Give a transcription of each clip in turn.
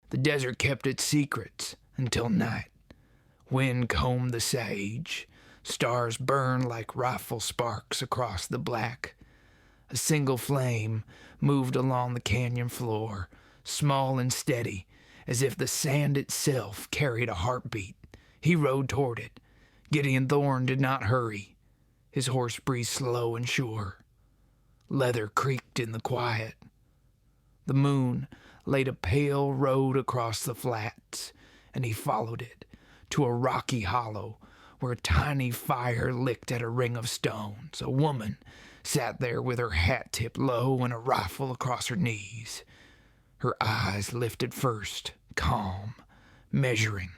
The desert kept its secrets until night. Wind combed the sage. Stars burned like rifle sparks across the black. A single flame moved along the canyon floor, small and steady, as if the sand itself carried a heartbeat. He rode toward it. Gideon Thorne did not hurry. His horse breathed slow and sure. Leather creaked in the quiet. The moon laid a pale road across the flats, and he followed it to a rocky hollow where a tiny fire licked at a ring of stones. A woman sat there with her hat tipped low and a rifle across her knees. Her eyes lifted first, calm, measuring.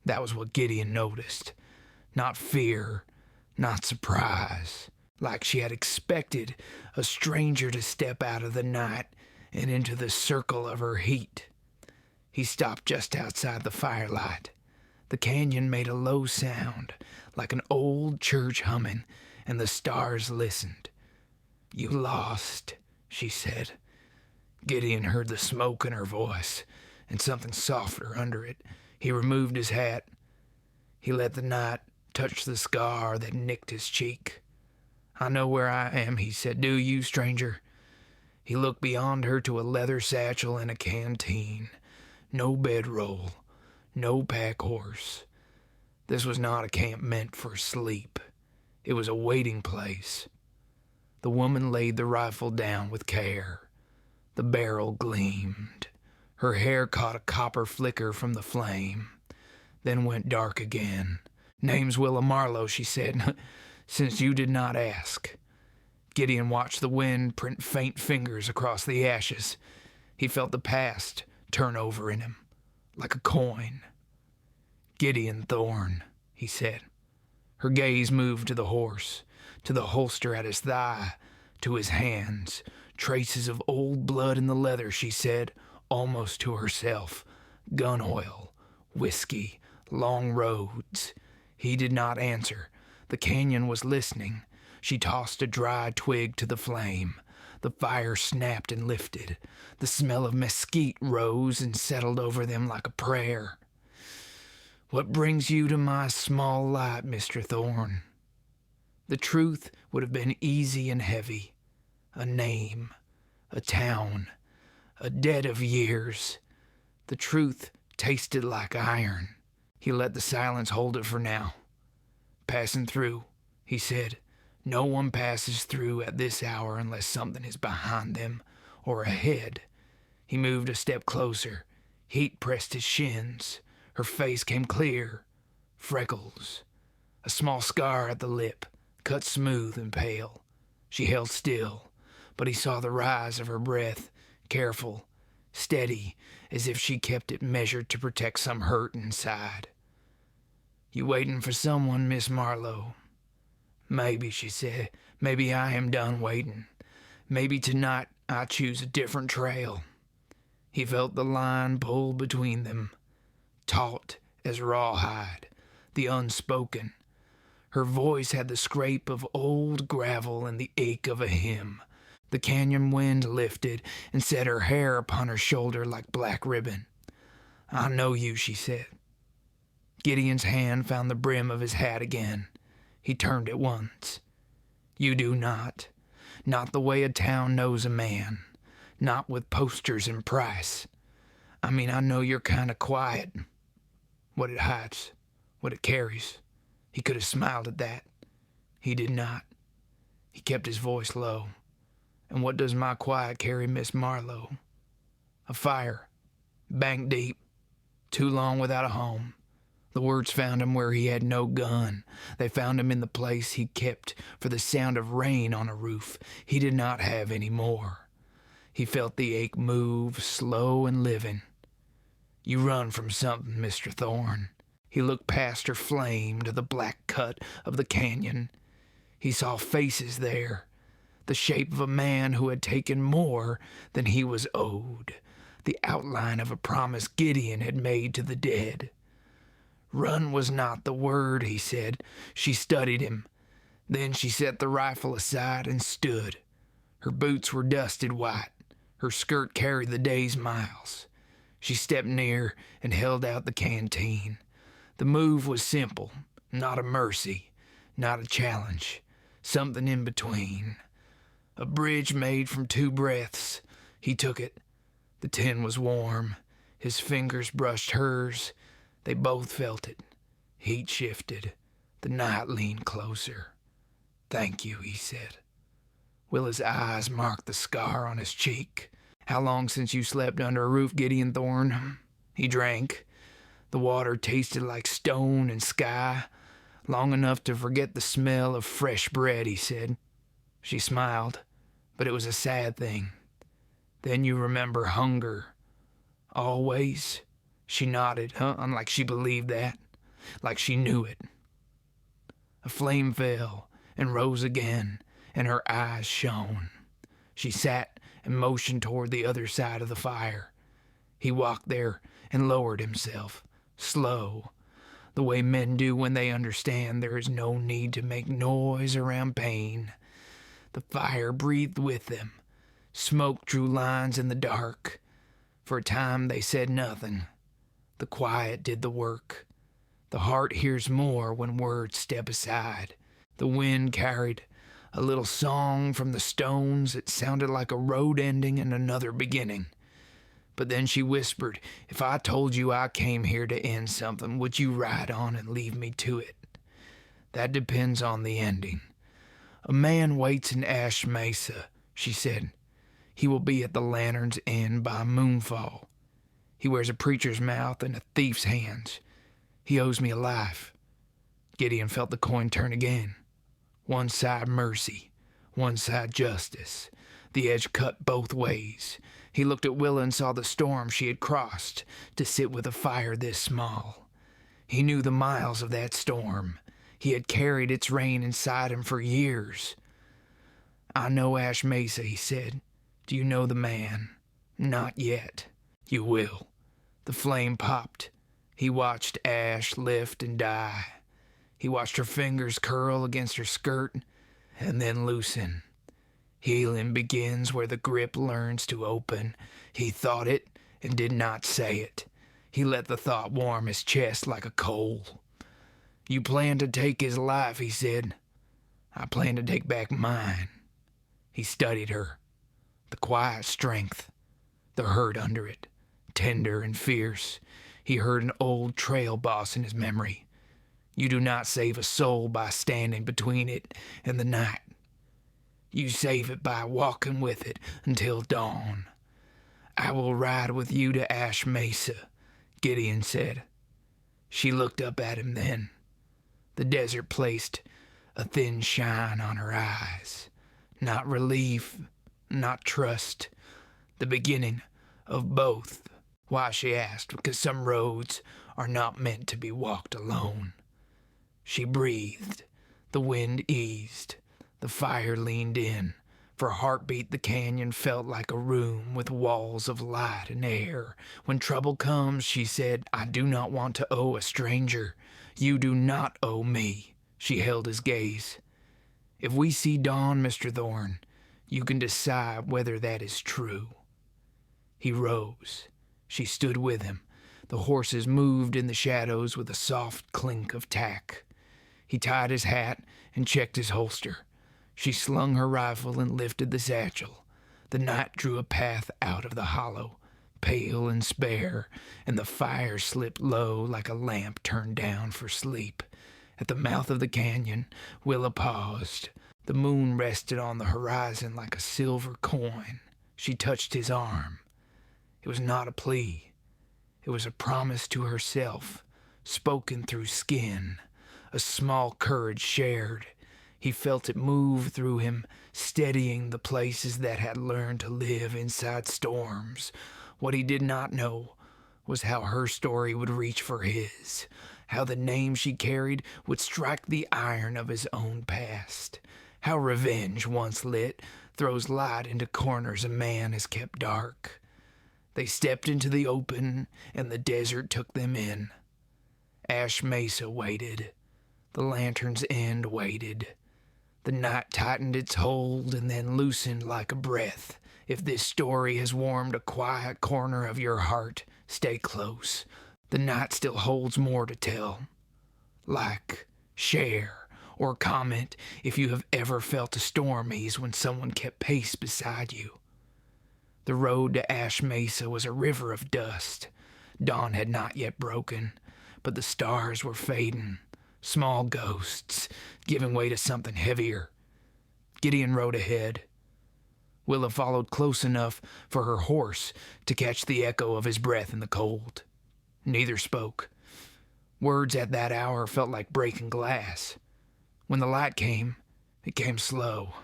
That was what Gideon noticed. Not fear, not surprise, like she had expected a stranger to step out of the night and into the circle of her heat. He stopped just outside the firelight. The canyon made a low sound, like an old church humming, and the stars listened. "You lost," she said. Gideon heard the smoke in her voice, and something softer under it. He removed his hat. He let the night touch the scar that nicked his cheek. "I know where I am," he said. "Do you, stranger?" He looked beyond her to a leather satchel and a canteen. No bedroll, no pack horse. This was not a camp meant for sleep. It was a waiting place. The woman laid the rifle down with care. The barrel gleamed. Her hair caught a copper flicker from the flame, then went dark again. "Name's Willa Marlowe," she said, "since you did not ask." Gideon watched the wind print faint fingers across the ashes. He felt the past turn over in him, like a coin. "Gideon Thorne," he said. Her gaze moved to the horse, to the holster at his thigh, to his hands. "Traces of old blood in the leather," she said, almost to herself. "Gun oil, whiskey, long roads." He did not answer. The canyon was listening. She tossed a dry twig to the flame. The fire snapped and lifted. The smell of mesquite rose and settled over them like a prayer. "What brings you to my small light, Mr. Thorne?" The truth would have been easy and heavy. A name, a town, a debt of years. The truth tasted like iron. He let the silence hold it for now. "Passing through," he said. "No one passes through at this hour unless something is behind them or ahead." He moved a step closer. Heat pressed his shins. Her face came clear. Freckles. A small scar at the lip, cut smooth and pale. She held still, but he saw the rise of her breath, careful, steady, as if she kept it measured to protect some hurt inside. "You waiting for someone, Miss Marlowe?" "Maybe," she said. "Maybe I am done waiting. Maybe tonight I choose a different trail." He felt the line pull between them, taut as rawhide, the unspoken. Her voice had the scrape of old gravel and the ache of a hymn. The canyon wind lifted and set her hair upon her shoulder like black ribbon. "I know you," she said. Gideon's hand found the brim of his hat again. He turned at once. "You do not. Not the way a town knows a man. Not with posters and price. I mean, I know you're kind of quiet. What it hides, what it carries." He could have smiled at that. He did not. He kept his voice low. "And what does my quiet carry, Miss Marlowe? A fire, bank deep, too long without a home." The words found him where he had no gun. They found him in the place he kept for the sound of rain on a roof he did not have any more. He felt the ache move, slow and living. "You run from something, Mr. Thorne." He looked past her flame to the black cut of the canyon. He saw faces there, the shape of a man who had taken more than he was owed, the outline of a promise Gideon had made to the dead. "Run was not the word," he said. She studied him. Then she set the rifle aside and stood. Her boots were dusted white. Her skirt carried the day's miles. She stepped near and held out the canteen. The move was simple, not a mercy, not a challenge, something in between. A bridge made from 2 breaths. He took it. The tin was warm. His fingers brushed hers. They both felt it. Heat shifted. The night leaned closer. "Thank you," he said. Willa's eyes marked the scar on his cheek. "How long since you slept under a roof, Gideon Thorne?" He drank. The water tasted like stone and sky. "Long enough to forget the smell of fresh bread," he said. She smiled, but it was a sad thing. "Then you remember hunger." "Always?" She nodded, like she believed that, like she knew it. A flame fell and rose again, and her eyes shone. She sat and motioned toward the other side of the fire. He walked there and lowered himself, slow, the way men do when they understand there is no need to make noise around pain. The fire breathed with them. Smoke drew lines in the dark. For a time they said nothing. The quiet did the work. The heart hears more when words step aside. The wind carried a little song from the stones. It sounded like a road ending and another beginning. But then she whispered, "If I told you I came here to end something, would you ride on and leave me to it?" "That depends on the ending." "A man waits in Ash Mesa," she said. "He will be at the lantern's end by moonfall. He wears a preacher's mouth and a thief's hands. He owes me a life." Gideon felt the coin turn again. One side mercy, one side justice. The edge cut both ways. He looked at Willa and saw the storm she had crossed to sit with a fire this small. He knew the miles of that storm. He had carried its rain inside him for years. "I know Ash Mesa," he said. "Do you know the man?" "Not yet." "You will." The flame popped. He watched Ash lift and die. He watched her fingers curl against her skirt and then loosen. Healing begins where the grip learns to open. He thought it and did not say it. He let the thought warm his chest like a coal. "You plan to take his life," he said. "I plan to take back mine." He studied her. The quiet strength, the hurt under it, tender and fierce. He heard an old trail boss in his memory. "You do not save a soul by standing between it and the night. You save it by walking with it until dawn." "I will ride with you to Ash Mesa," Gideon said. She looked up at him then. The desert placed a thin shine on her eyes. Not relief, not trust. The beginning of both. Why, she asked. Because some roads are not meant to be walked alone. She breathed. The wind eased. The fire leaned in. For a heartbeat, the canyon felt like a room with walls of light and air. "When trouble comes," she said, "I do not want to owe a stranger. You do not owe me." She held his gaze. "If we see dawn, Mr. Thorne, you can decide whether that is true." He rose. She stood with him. The horses moved in the shadows with a soft clink of tack. He tied his hat and checked his holster. She slung her rifle and lifted the satchel. The night drew a path out of the hollow, pale and spare, and the fire slipped low like a lamp turned down for sleep. At the mouth of the canyon, Willa paused. The moon rested on the horizon like a silver coin. She touched his arm. It was not a plea. It was a promise to herself, spoken through skin, a small courage shared. He felt it move through him, steadying the places that had learned to live inside storms. What he did not know was how her story would reach for his, how the name she carried would strike the iron of his own past, how revenge, once lit, throws light into corners a man has kept dark. They stepped into the open, and the desert took them in. Ash Mesa waited. The lantern's end waited. The night tightened its hold and then loosened like a breath. If this story has warmed a quiet corner of your heart, Stay close. The night still holds more to tell. Like, share, or comment if you have ever felt a storm ease when someone kept pace beside you. The road to Ash Mesa was a river of dust. Dawn had not yet broken, but the stars were fading, small ghosts, giving way to something heavier. Gideon rode ahead. Willa followed close enough for her horse to catch the echo of his breath in the cold. Neither spoke. Words at that hour felt like breaking glass. When the light came, it came slow.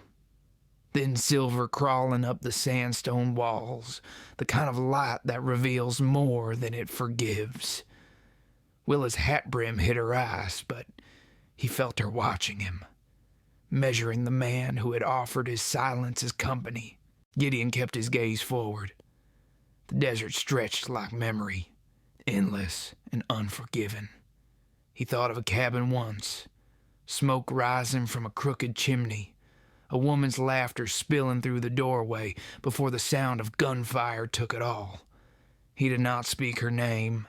Thin silver crawling up the sandstone walls, the kind of light that reveals more than it forgives. Willa's hat brim hit her eyes, but he felt her watching him, measuring the man who had offered his silence as company. Gideon kept his gaze forward. The desert stretched like memory, endless and unforgiving. He thought of a cabin once, smoke rising from a crooked chimney, a woman's laughter spilling through the doorway before the sound of gunfire took it all. He did not speak her name,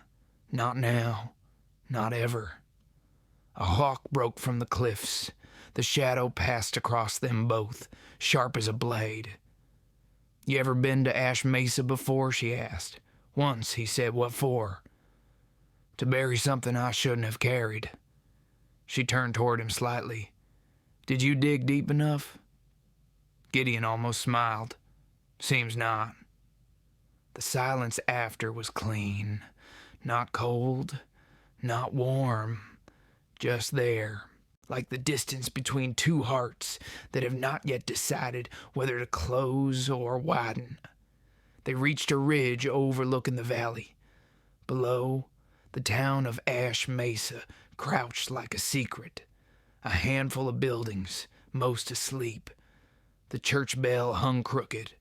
not now, not ever. A hawk broke from the cliffs. The shadow passed across them both, sharp as a blade. "You ever been to Ash Mesa before?" she asked. "Once," he said. "What for?" "To bury something I shouldn't have carried." She turned toward him slightly. "Did you dig deep enough?" Gideon almost smiled. "Seems not." The silence after was clean. Not cold, not warm. Just there, like the distance between two hearts that have not yet decided whether to close or widen. They reached a ridge overlooking the valley. Below, the town of Ash Mesa crouched like a secret. A handful of buildings, most asleep. The church bell hung crooked.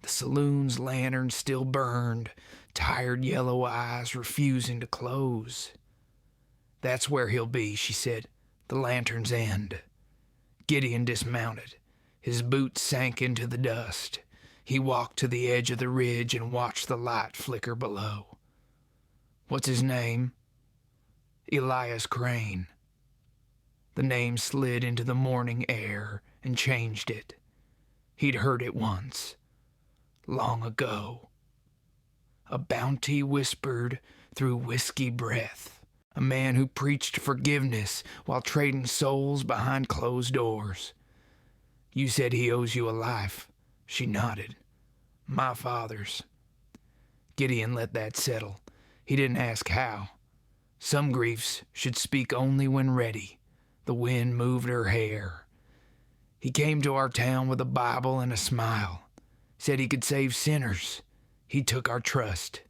The saloon's lantern still burned, tired yellow eyes refusing to close. "That's where he'll be," she said, "the lantern's end." Gideon dismounted. His boots sank into the dust. He walked to the edge of the ridge and watched the light flicker below. "What's his name?" "Elias Crane." The name slid into the morning air and changed it. He'd heard it once, long ago. A bounty whispered through whiskey breath. A man who preached forgiveness while trading souls behind closed doors. "You said he owes you a life." She nodded. "My father's." Gideon let that settle. He didn't ask how. Some griefs should speak only when ready. The wind moved her hair. "He came to our town with a Bible and a smile. Said he could save sinners. He took our trust.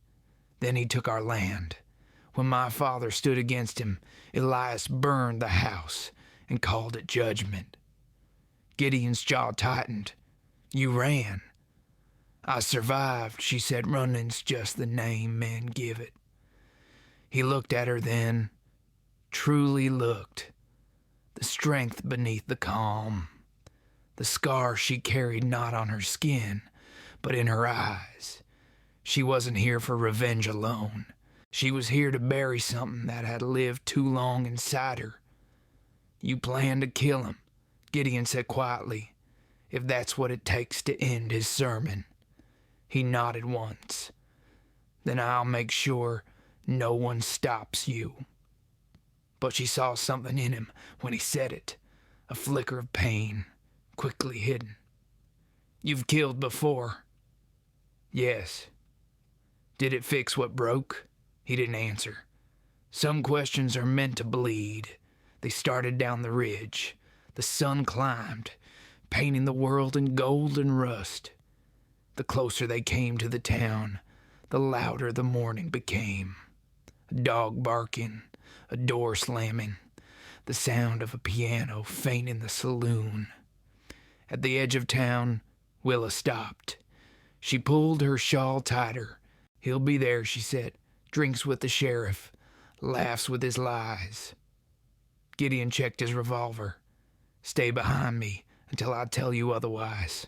Then he took our land. When my father stood against him, Elias burned the house and called it judgment." Gideon's jaw tightened. "You ran." "I survived," she said. "Running's just the name men give it." He looked at her then, truly looked. The strength beneath the calm. The scar she carried not on her skin, but in her eyes. She wasn't here for revenge alone. She was here to bury something that had lived too long inside her. "You plan to kill him," Gideon said quietly, "if that's what it takes to end his sermon." He nodded once. "Then I'll make sure no one stops you." But she saw something in him when he said it, a flicker of pain, quickly hidden. "You've killed before." "Yes." "Did it fix what broke?" He didn't answer. Some questions are meant to bleed. They started down the ridge. The sun climbed, painting the world in gold and rust. The closer they came to the town, the louder the morning became. A dog barking, a door slamming, the sound of a piano faint in the saloon. At the edge of town, Willa stopped. She pulled her shawl tighter. "He'll be there," she said. "Drinks with the sheriff, laughs with his lies." Gideon checked his revolver. "Stay behind me until I tell you otherwise."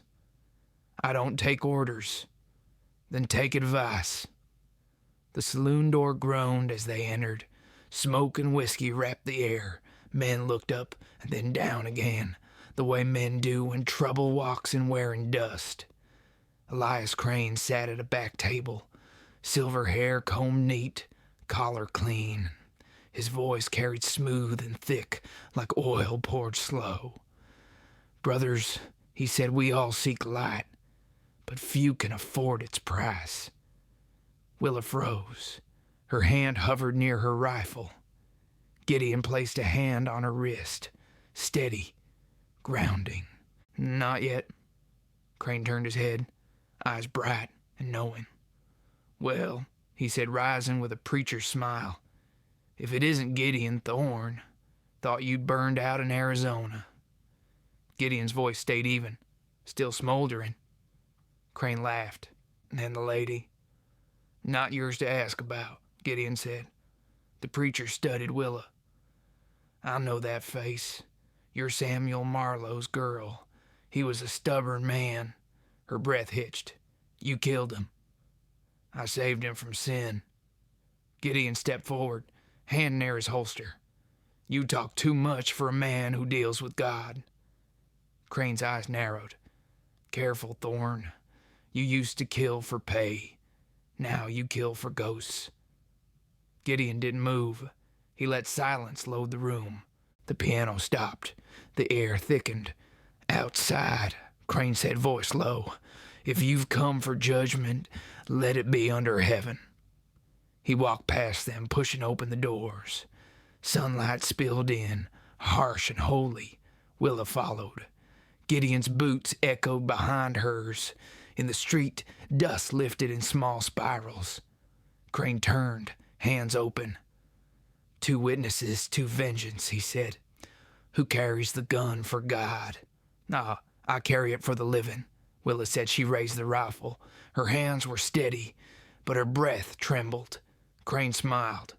"I don't take orders." "Then take advice." The saloon door groaned as they entered. Smoke and whiskey wrapped the air. Men looked up and then down again, the way men do when trouble walks in wearing dust. Elias Crane sat at a back table, silver hair combed neat, collar clean. His voice carried smooth and thick like oil poured slow. "Brothers," he said, "we all seek light, but few can afford its price." Willa froze. Her hand hovered near her rifle. Gideon placed a hand on her wrist, steady, grounding. "Not yet." Crane turned his head, eyes bright and knowing. "Well," he said, rising with a preacher's smile, "if it isn't Gideon Thorne. Thought you'd burned out in Arizona." Gideon's voice stayed even, still smoldering. Crane laughed. "And the lady?" "Not yours to ask about," Gideon said. The preacher studied Willa. "I know that face. You're Samuel Marlowe's girl. He was a stubborn man." Her breath hitched. "You killed him." "I saved him from sin." Gideon stepped forward, hand near his holster. "You talk too much for a man who deals with God." Crane's eyes narrowed. "Careful, Thorne. You used to kill for pay. Now you kill for ghosts." Gideon didn't move. He let silence load the room. The piano stopped. The air thickened. "Outside," Crane said, voice low, "if you've come for judgment, let it be under heaven." He walked past them, pushing open the doors. Sunlight spilled in, harsh and holy. Willa followed. Gideon's boots echoed behind hers. In the street, dust lifted in small spirals. Crane turned, hands open. "Two witnesses to vengeance," he said. "Who carries the gun for God?" "Nah, I carry it for the living," Willa said. She raised the rifle. Her hands were steady, but her breath trembled. Crane smiled.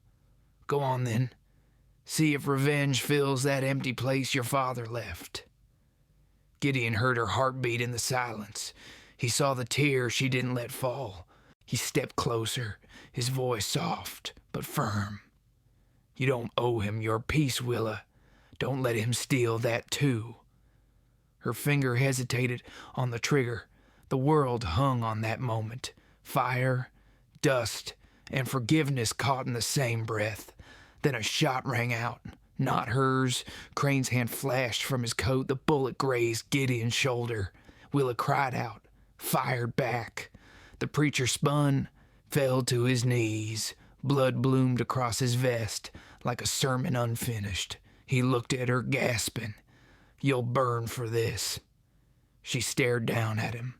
"Go on then. See if revenge fills that empty place your father left." Gideon heard her heartbeat in the silence. He saw the tears she didn't let fall. He stepped closer, his voice soft but firm. "You don't owe him your peace, Willa. Don't let him steal that too." Her finger hesitated on the trigger. The world hung on that moment. Fire, dust, and forgiveness caught in the same breath. Then a shot rang out. Not hers. Crane's hand flashed from his coat. The bullet grazed Gideon's shoulder. Willa cried out, fired back. The preacher spun, fell to his knees. Blood bloomed across his vest like a sermon unfinished. He looked at her, gasping. "You'll burn for this." She stared down at him,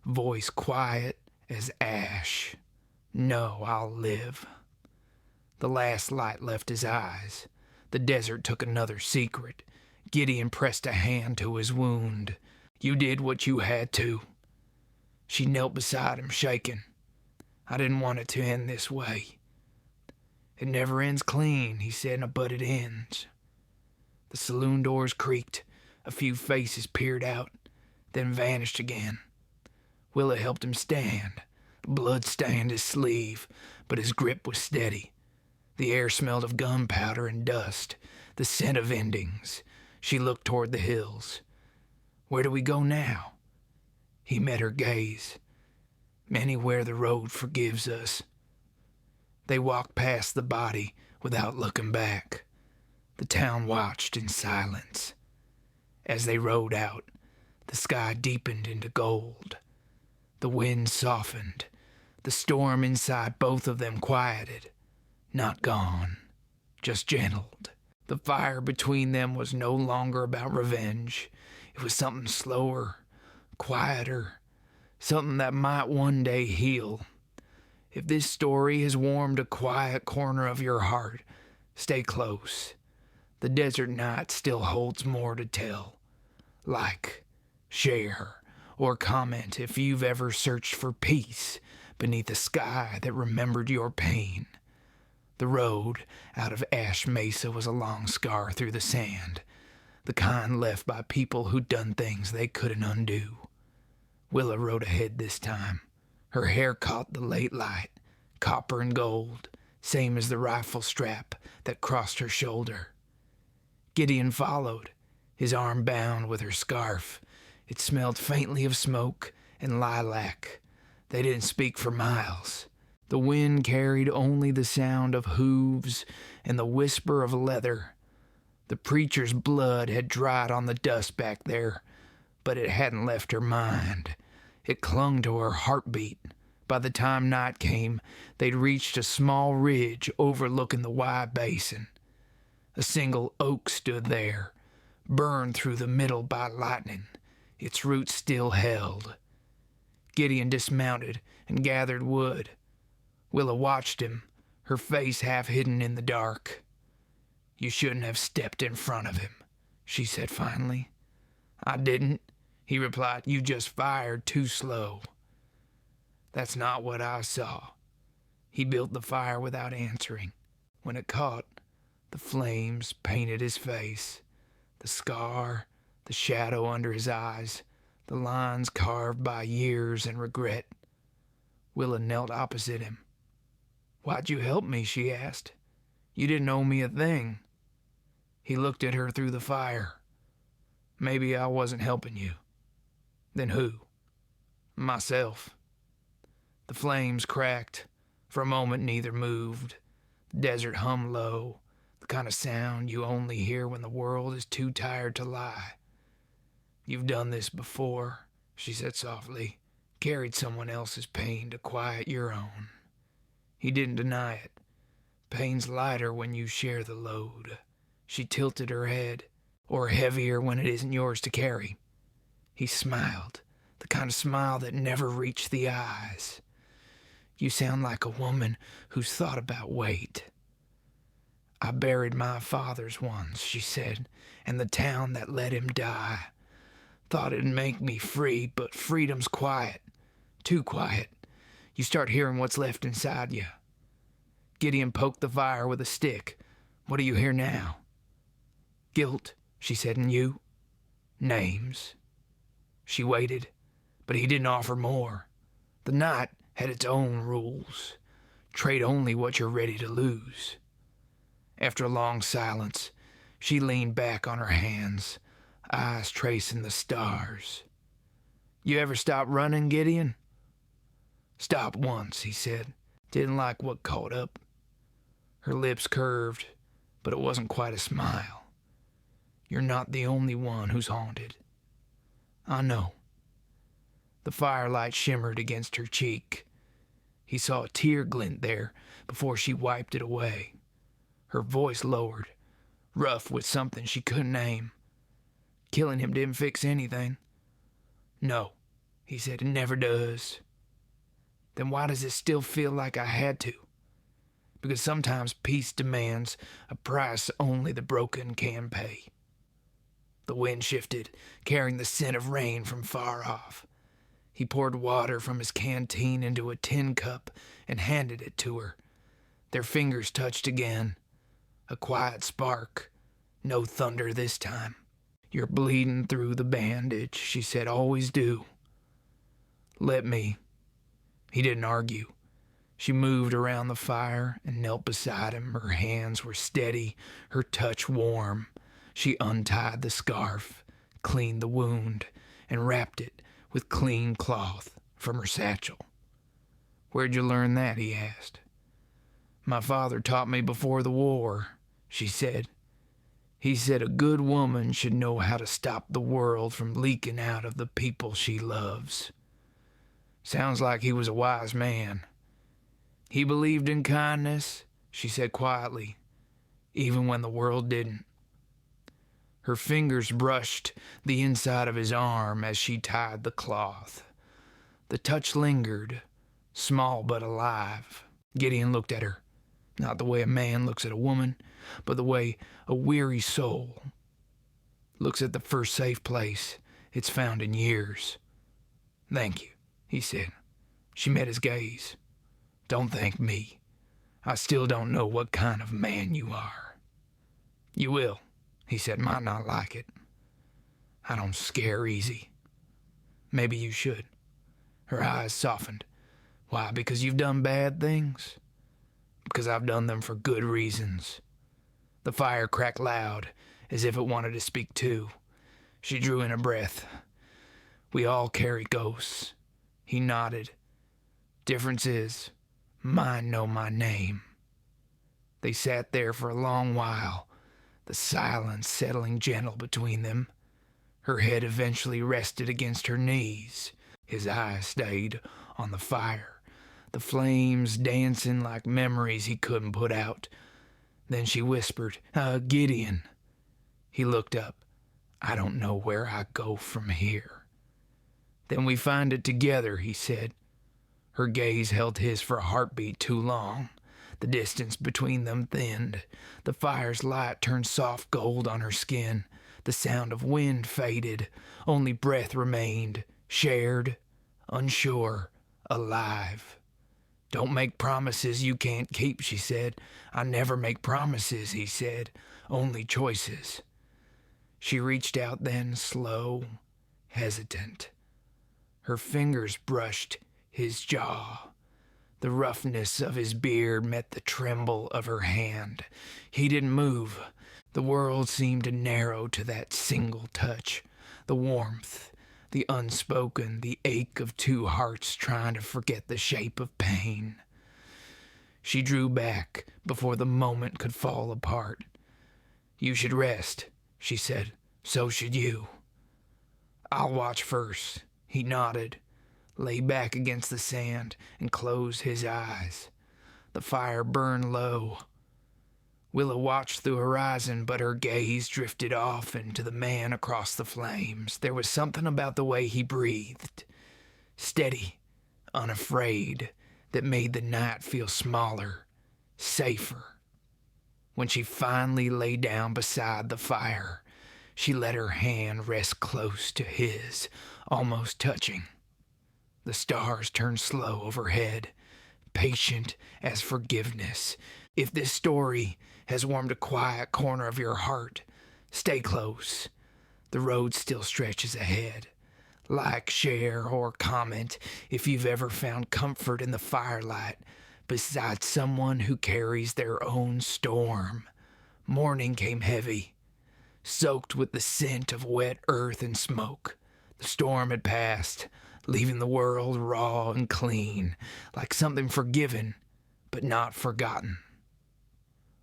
voice quiet as ash. "No, I'll live." The last light left his eyes. The desert took another secret. Gideon pressed a hand to his wound. "You did what you had to." She knelt beside him, shaking. "I didn't want it to end this way." "It never ends clean," he said, "but it ends." The saloon doors creaked. A few faces peered out, then vanished again. Willa helped him stand. Blood stained his sleeve, but his grip was steady. The air smelled of gunpowder and dust, the scent of endings. She looked toward the hills. "Where do we go now?" He met her gaze. "Anywhere the road forgives us." They walked past the body without looking back. The town watched in silence. As they rode out, the sky deepened into gold. The wind softened. The storm inside both of them quieted. Not gone, just gentled. The fire between them was no longer about revenge. It was something slower, quieter, something that might one day heal. If this story has warmed a quiet corner of your heart, stay close. The desert night still holds more to tell. Like, share, or comment if you've ever searched for peace beneath a sky that remembered your pain. The road out of Ash Mesa was a long scar through the sand, the kind left by people who'd done things they couldn't undo. Willa rode ahead this time. Her hair caught the late light, copper and gold, same as the rifle strap that crossed her shoulder. Gideon followed, his arm bound with her scarf. It smelled faintly of smoke and lilac. They didn't speak for miles. The wind carried only the sound of hooves and the whisper of leather. The preacher's blood had dried on the dust back there, but it hadn't left her mind. It clung to her heartbeat. By the time night came, they'd reached a small ridge overlooking the wide basin. A single oak stood there, burned through the middle by lightning. Its roots still held. Gideon dismounted and gathered wood. Willa watched him, her face half hidden in the dark. "You shouldn't have stepped in front of him," she said finally. "I didn't," he replied. "You just fired too slow." "That's not what I saw." He built the fire without answering. When it caught, the flames painted his face, the scar, the shadow under his eyes, the lines carved by years and regret. Willa knelt opposite him. "Why'd you help me?" she asked. "You didn't owe me a thing." He looked at her through the fire. "Maybe I wasn't helping you." "Then who?" "Myself." The flames cracked. For a moment neither moved. The desert hummed low, the kind of sound you only hear when the world is too tired to lie. "You've done this before," she said softly. "Carried someone else's pain to quiet your own." He didn't deny it. "Pain's lighter when you share the load." She tilted her head. "Or heavier when it isn't yours to carry." He smiled, the kind of smile that never reached the eyes. "You sound like a woman who's thought about weight." "I buried my father's once," she said, "and the town that let him die. Thought it'd make me free, but freedom's quiet. Too quiet. You start hearing what's left inside you." Gideon poked the fire with a stick. "What do you hear now?" "Guilt," she said, "and you?" "Names." She waited, but he didn't offer more. The night had its own rules. Trade only what you're ready to lose. After a long silence, she leaned back on her hands, eyes tracing the stars. "You ever stop running, Gideon?" "Stopped once," he said. "Didn't like what caught up." Her lips curved, but it wasn't quite a smile. "You're not the only one who's haunted." "I know." The firelight shimmered against her cheek. He saw a tear glint there before she wiped it away. Her voice lowered, rough with something she couldn't name. "Killing him didn't fix anything." "No," he said, "it never does." "Then why does it still feel like I had to?" "Because sometimes peace demands a price only the broken can pay." The wind shifted, carrying the scent of rain from far off. He poured water from his canteen into a tin cup and handed it to her. Their fingers touched again. A quiet spark. No thunder this time. "You're bleeding through the bandage," she said. "Always do." "Let me." He didn't argue. She moved around the fire and knelt beside him. Her hands were steady, her touch warm. She untied the scarf, cleaned the wound, and wrapped it with clean cloth from her satchel. "Where'd you learn that?" he asked. "My father taught me before the war," she said. "He said a good woman should know how to stop the world from leaking out of the people she loves." "Sounds like he was a wise man." "He believed in kindness," she said quietly, "even when the world didn't." Her fingers brushed the inside of his arm as she tied the cloth. The touch lingered, small but alive. Gideon looked at her, not the way a man looks at a woman, but the way a weary soul looks at the first safe place it's found in years. "Thank you," he said. She met his gaze. "Don't thank me. I still don't know what kind of man you are." "You will," he said. "Might not like it. I don't scare easy." "Maybe you should." Her eyes softened. Why, because you've done bad things? Because I've done them for good reasons. The fire cracked loud, as if it wanted to speak too. She drew in a breath. We all carry ghosts. He nodded. Difference is, mine know my name. They sat there for a long while, the silence settling gentle between them. Her head eventually rested against her knees. His eyes stayed on the fire, the flames dancing like memories he couldn't put out. Then she whispered, Gideon. He looked up. I don't know where I go from here. Then we find it together, he said. Her gaze held his for a heartbeat too long. The distance between them thinned. The fire's light turned soft gold on her skin. The sound of wind faded. Only breath remained, shared, unsure, alive. Don't make promises you can't keep, she said. I never make promises, he said. Only choices. She reached out then, slow, hesitant. Her fingers brushed his jaw. The roughness of his beard met the tremble of her hand. He didn't move. The world seemed to narrow to that single touch. The warmth, the unspoken, the ache of two hearts trying to forget the shape of pain. She drew back before the moment could fall apart. You should rest, she said. So should you. I'll watch first. He nodded, lay back against the sand, and closed his eyes. The fire burned low. Willa watched through the horizon, but her gaze drifted off into the man across the flames. There was something about the way he breathed, steady, unafraid, that made the night feel smaller, safer. When she finally lay down beside the fire, she let her hand rest close to his, almost touching. The stars turned slow overhead, patient as forgiveness. If this story has warmed a quiet corner of your heart, stay close. The road still stretches ahead. Like, share, or comment if you've ever found comfort in the firelight beside someone who carries their own storm. Morning came heavy, soaked with the scent of wet earth and smoke. The storm had passed, leaving the world raw and clean, like something forgiven but not forgotten.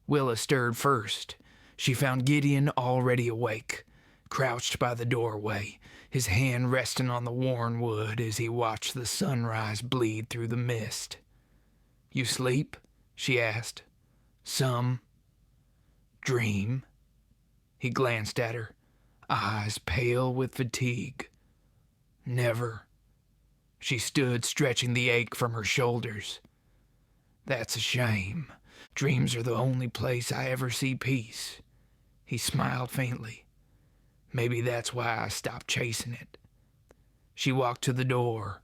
Willa stirred first. She found Gideon already awake, crouched by the doorway, his hand resting on the worn wood as he watched the sunrise bleed through the mist. You sleep? She asked. Some dream? He glanced at her, eyes pale with fatigue. Never. She stood, stretching the ache from her shoulders. That's a shame. Dreams are the only place I ever see peace. He smiled faintly. Maybe that's why I stopped chasing it. She walked to the door,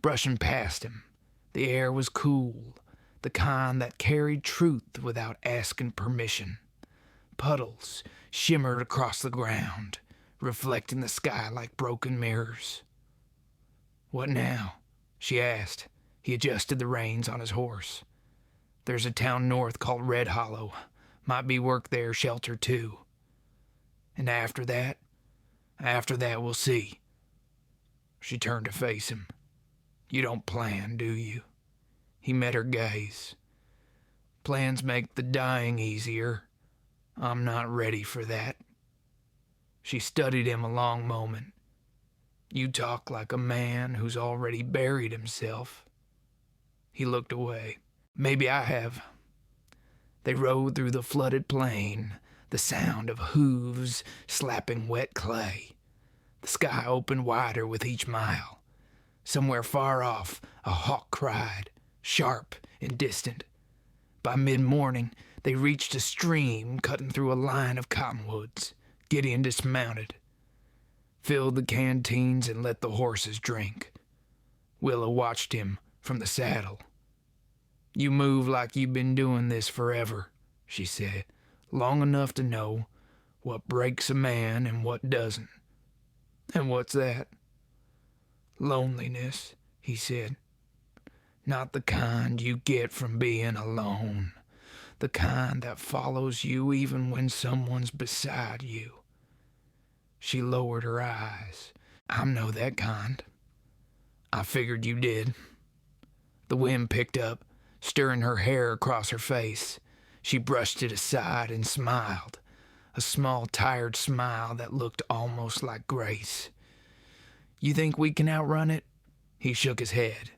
brushing past him. The air was cool, the kind that carried truth without asking permission. Puddles shimmered across the ground, reflecting the sky like broken mirrors. What now? She asked. He adjusted the reins on his horse. There's a town north called Red Hollow. Might be work there, shelter too. And after that we'll see. She turned to face him. You don't plan, do you? He met her gaze. Plans make the dying easier. I'm not ready for that. She studied him a long moment. You talk like a man who's already buried himself. He looked away. Maybe I have. They rode through the flooded plain, the sound of hooves slapping wet clay. The sky opened wider with each mile. Somewhere far off, a hawk cried, sharp and distant. By mid-morning, they reached a stream cutting through a line of cottonwoods. Gideon dismounted, filled the canteens, and let the horses drink. Willa watched him from the saddle. You move like you've been doing this forever, she said, long enough to know what breaks a man and what doesn't. And what's that? Loneliness, he said. Not the kind you get from being alone. The kind that follows you even when someone's beside you. She lowered her eyes. I know that kind. I figured you did. The wind picked up, stirring her hair across her face. She brushed it aside and smiled. A small, tired smile that looked almost like grace. You think we can outrun it? He shook his head.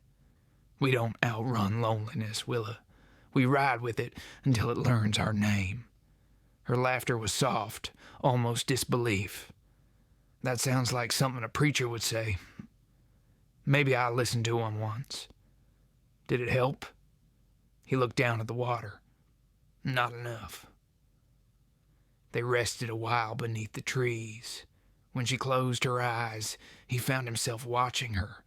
We don't outrun loneliness, Willa. We ride with it until it learns our name. Her laughter was soft, almost disbelief. That sounds like something a preacher would say. Maybe I listened to one once. Did it help? He looked down at the water. Not enough. They rested a while beneath the trees. When she closed her eyes, he found himself watching her.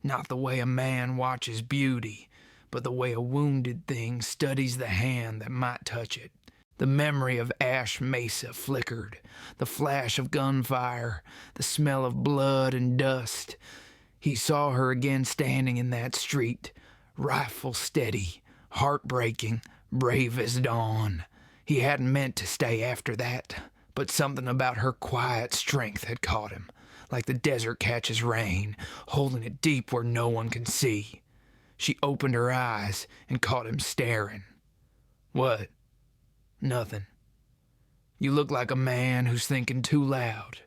Not the way a man watches beauty, but the way a wounded thing studies the hand that might touch it. The memory of Ash Mesa flickered, the flash of gunfire, the smell of blood and dust. He saw her again standing in that street, rifle steady, heartbreaking, brave as dawn. He hadn't meant to stay after that, but something about her quiet strength had caught him, like the desert catches rain, holding it deep where no one can see. She opened her eyes and caught him staring. What? Nothing. You look like a man who's thinking too loud.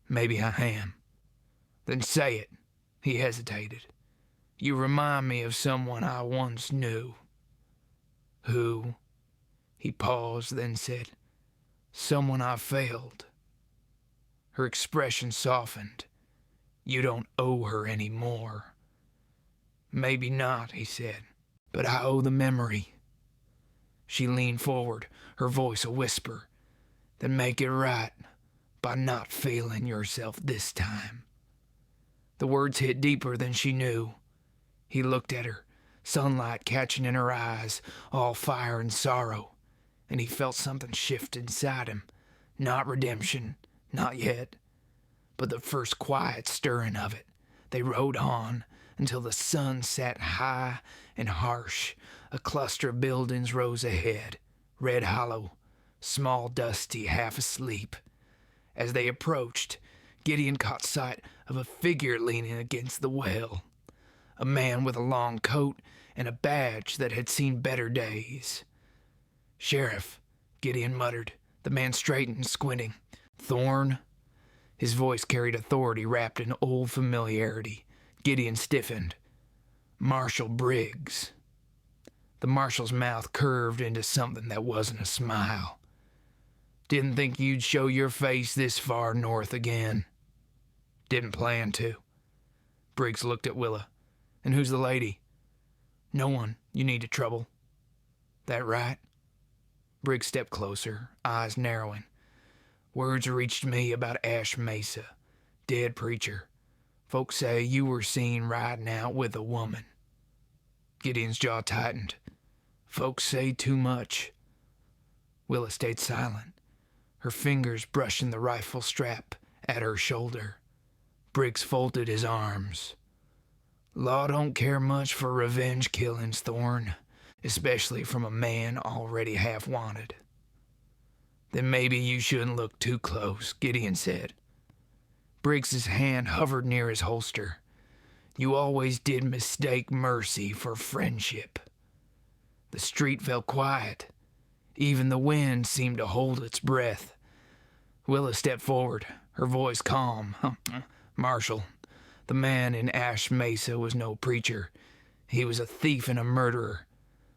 Maybe I am. Then say it. He hesitated. You remind me of someone I once knew. Who? He paused, then said, someone I failed. Her expression softened. You don't owe her any more. Maybe not, he said, but I owe the memory. She leaned forward, her voice a whisper. Then make it right by not failing yourself this time. The words hit deeper than she knew. He looked at her, sunlight catching in her eyes, all fire and sorrow, and he felt something shift inside him. Not redemption, not yet, but the first quiet stirring of it. They rode on until the sun sat high and harsh. A cluster of buildings rose ahead, red hollow, small, dusty, half asleep. As they approached, Gideon caught sight of a figure leaning against the well. A man with a long coat and a badge that had seen better days. Sheriff, Gideon muttered. The man straightened, squinting. Thorne? His voice carried authority wrapped in old familiarity. Gideon stiffened. Marshal Briggs. The marshal's mouth curved into something that wasn't a smile. Didn't think you'd show your face this far north again. Didn't plan to. Briggs looked at Willa. And who's the lady? No one you need to trouble. That right? Briggs stepped closer, eyes narrowing. Words reached me about Ash Mesa. Dead preacher. Folks say you were seen riding out with a woman. Gideon's jaw tightened. Folks say too much. Willa stayed silent, her fingers brushing the rifle strap at her shoulder. Briggs folded his arms. Law don't care much for revenge killings, Thorne, especially from a man already half wanted. Then maybe you shouldn't look too close, Gideon said. Briggs's hand hovered near his holster. You always did mistake mercy for friendship. The street felt quiet. Even the wind seemed to hold its breath. Willa stepped forward, her voice calm. Marshal, the man in Ash Mesa was no preacher. He was a thief and a murderer.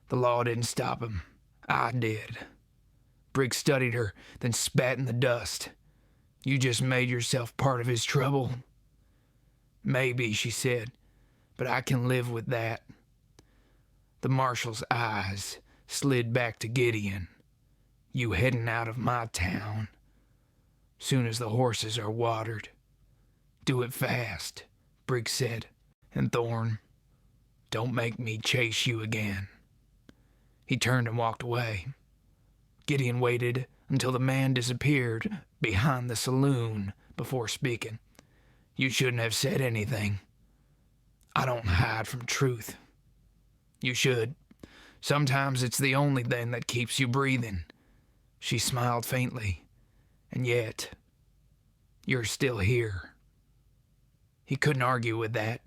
The law didn't stop him. I did. Briggs studied her, then spat in the dust. You just made yourself part of his trouble. Maybe, she said, but I can live with that. The marshal's eyes slid back to Gideon. You heading out of my town. Soon as the horses are watered. Do it fast, Briggs said. And Thorne, don't make me chase you again. He turned and walked away. Gideon waited until the man disappeared behind the saloon before speaking. You shouldn't have said anything. I don't hide from truth. You should. Sometimes it's the only thing that keeps you breathing." She smiled faintly. "And yet, you're still here." He couldn't argue with that.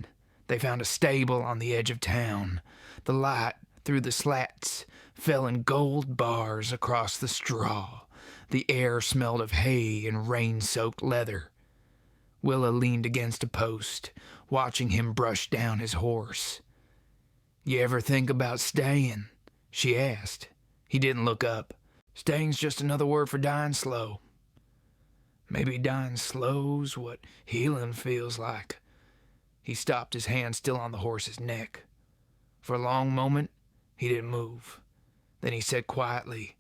They found a stable on the edge of town. The light through the slats fell in gold bars across the straw. The air smelled of hay and rain-soaked leather. Willa leaned against a post, watching him brush down his horse. "You ever think about staying?" she asked. He didn't look up. "Staying's just another word for dying slow." "Maybe dying slow's what healing feels like." He stopped, his hand still on the horse's neck. For a long moment, he didn't move. Then he said quietly,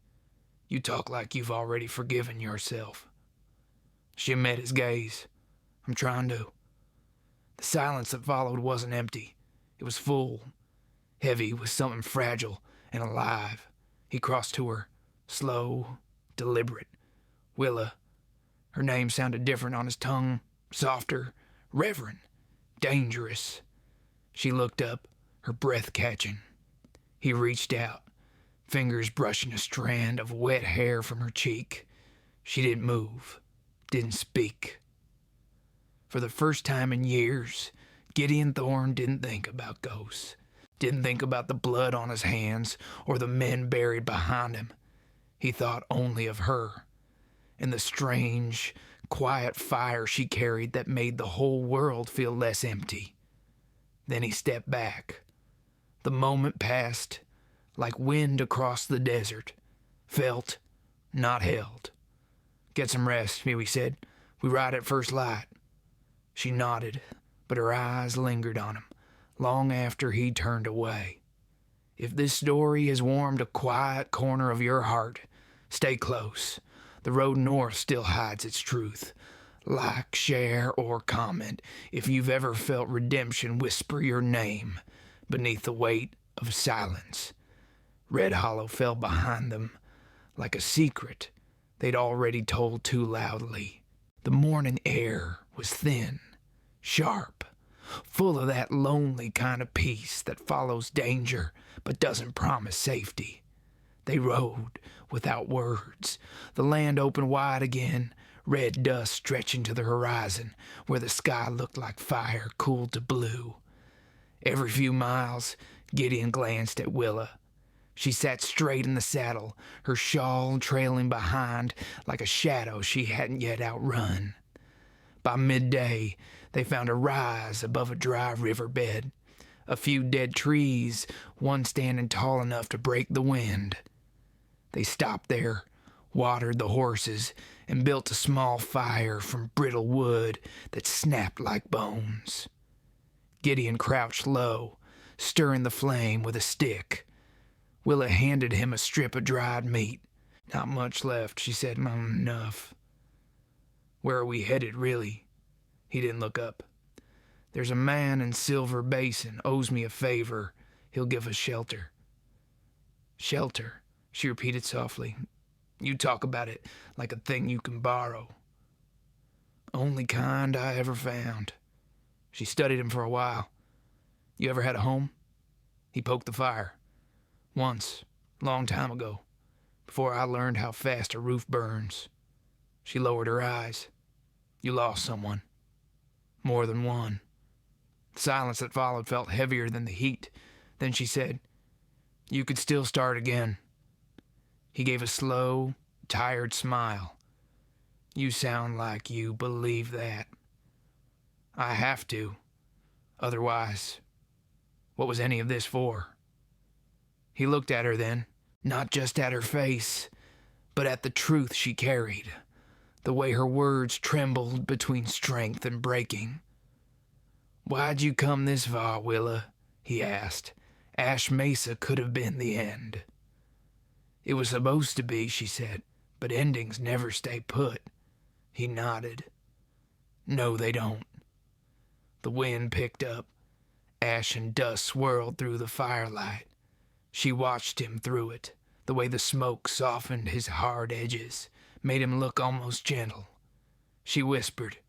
"You talk like you've already forgiven yourself." She met his gaze. "I'm trying to." The silence that followed wasn't empty. It was full, heavy with something fragile and alive. He crossed to her, slow, deliberate. Willa. Her name sounded different on his tongue, softer, reverent, dangerous. She looked up, her breath catching. He reached out, fingers brushing a strand of wet hair from her cheek. She didn't move, didn't speak. For the first time in years, Gideon Thorne didn't think about ghosts, didn't think about the blood on his hands or the men buried behind him. He thought only of her and the strange, quiet fire she carried that made the whole world feel less empty. Then he stepped back. The moment passed like wind across the desert, felt, not held. "Get some rest," Huey said. "We ride at first light." She nodded, but her eyes lingered on him, long after he turned away. "If this story has warmed a quiet corner of your heart, stay close. The road north still hides its truth. Like, share, or comment. If you've ever felt redemption whisper your name beneath the weight of silence." Red Hollow fell behind them like a secret they'd already told too loudly. The morning air was thin, sharp, full of that lonely kind of peace that follows danger but doesn't promise safety. They rode without words. The land opened wide again, red dust stretching to the horizon, where the sky looked like fire cooled to blue. Every few miles, Gideon glanced at Willa. She sat straight in the saddle, her shawl trailing behind like a shadow she hadn't yet outrun. By midday, they found a rise above a dry riverbed. A few dead trees, one standing tall enough to break the wind. They stopped there, watered the horses, and built a small fire from brittle wood that snapped like bones. Gideon crouched low, stirring the flame with a stick. Willa handed him a strip of dried meat. "Not much left," she said. "Enough." "Where are we headed, really?" He didn't look up. "There's a man in Silver Basin owes me a favor. He'll give us shelter." "Shelter," she repeated softly. "You talk about it like a thing you can borrow." "Only kind I ever found." She studied him for a while. "You ever had a home?" He poked the fire. "Once, long time ago, before I learned how fast a roof burns." She lowered her eyes. "You lost someone." "More than one." The silence that followed felt heavier than the heat. Then she said, "You could still start again." He gave a slow, tired smile. "You sound like you believe that." "I have to. Otherwise, what was any of this for?" He looked at her then, not just at her face, but at the truth she carried, the way her words trembled between strength and breaking. "Why'd you come this far, Willa?" he asked. "Ash Mesa could have been the end." "It was supposed to be," she said, "but endings never stay put." He nodded. "No, they don't." The wind picked up. Ash and dust swirled through the firelight. She watched him through it, the way the smoke softened his hard edges, made him look almost gentle. She whispered,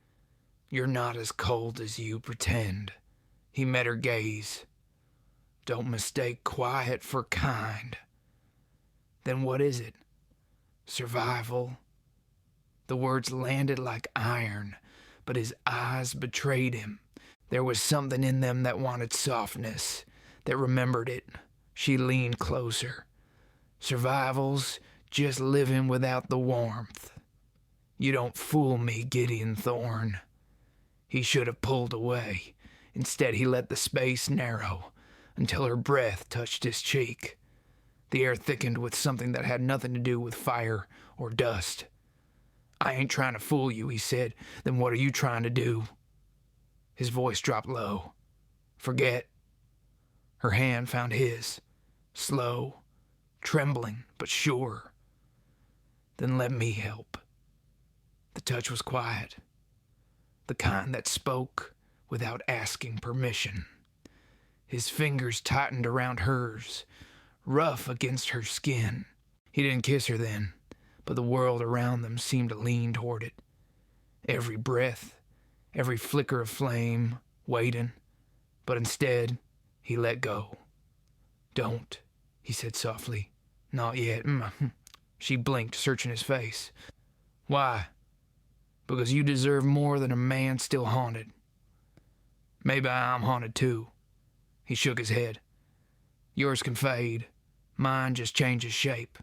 "You're not as cold as you pretend." He met her gaze. Don't mistake quiet for kind. Then what is it? Survival? The words landed like iron, but his eyes betrayed him. There was something in them that wanted softness, that remembered it. She leaned closer. Survival's just living without the warmth. You don't fool me, Gideon Thorne. He should have pulled away. Instead, he let the space narrow until her breath touched his cheek. The air thickened with something that had nothing to do with fire or dust. I ain't trying to fool you, he said. Then what are you trying to do? His voice dropped low. Forget. Her hand found his, slow, trembling, but sure. Then let me help. The touch was quiet, the kind that spoke without asking permission. His fingers tightened around hers, rough against her skin. He didn't kiss her then, but the world around them seemed to lean toward it. Every breath, every flicker of flame, waiting, but instead, he let go. Don't, he said softly. Not yet. She blinked, searching his face. Why? Because you deserve more than a man still haunted. Maybe I'm haunted too. He shook his head. Yours can fade. Mine just changes shape.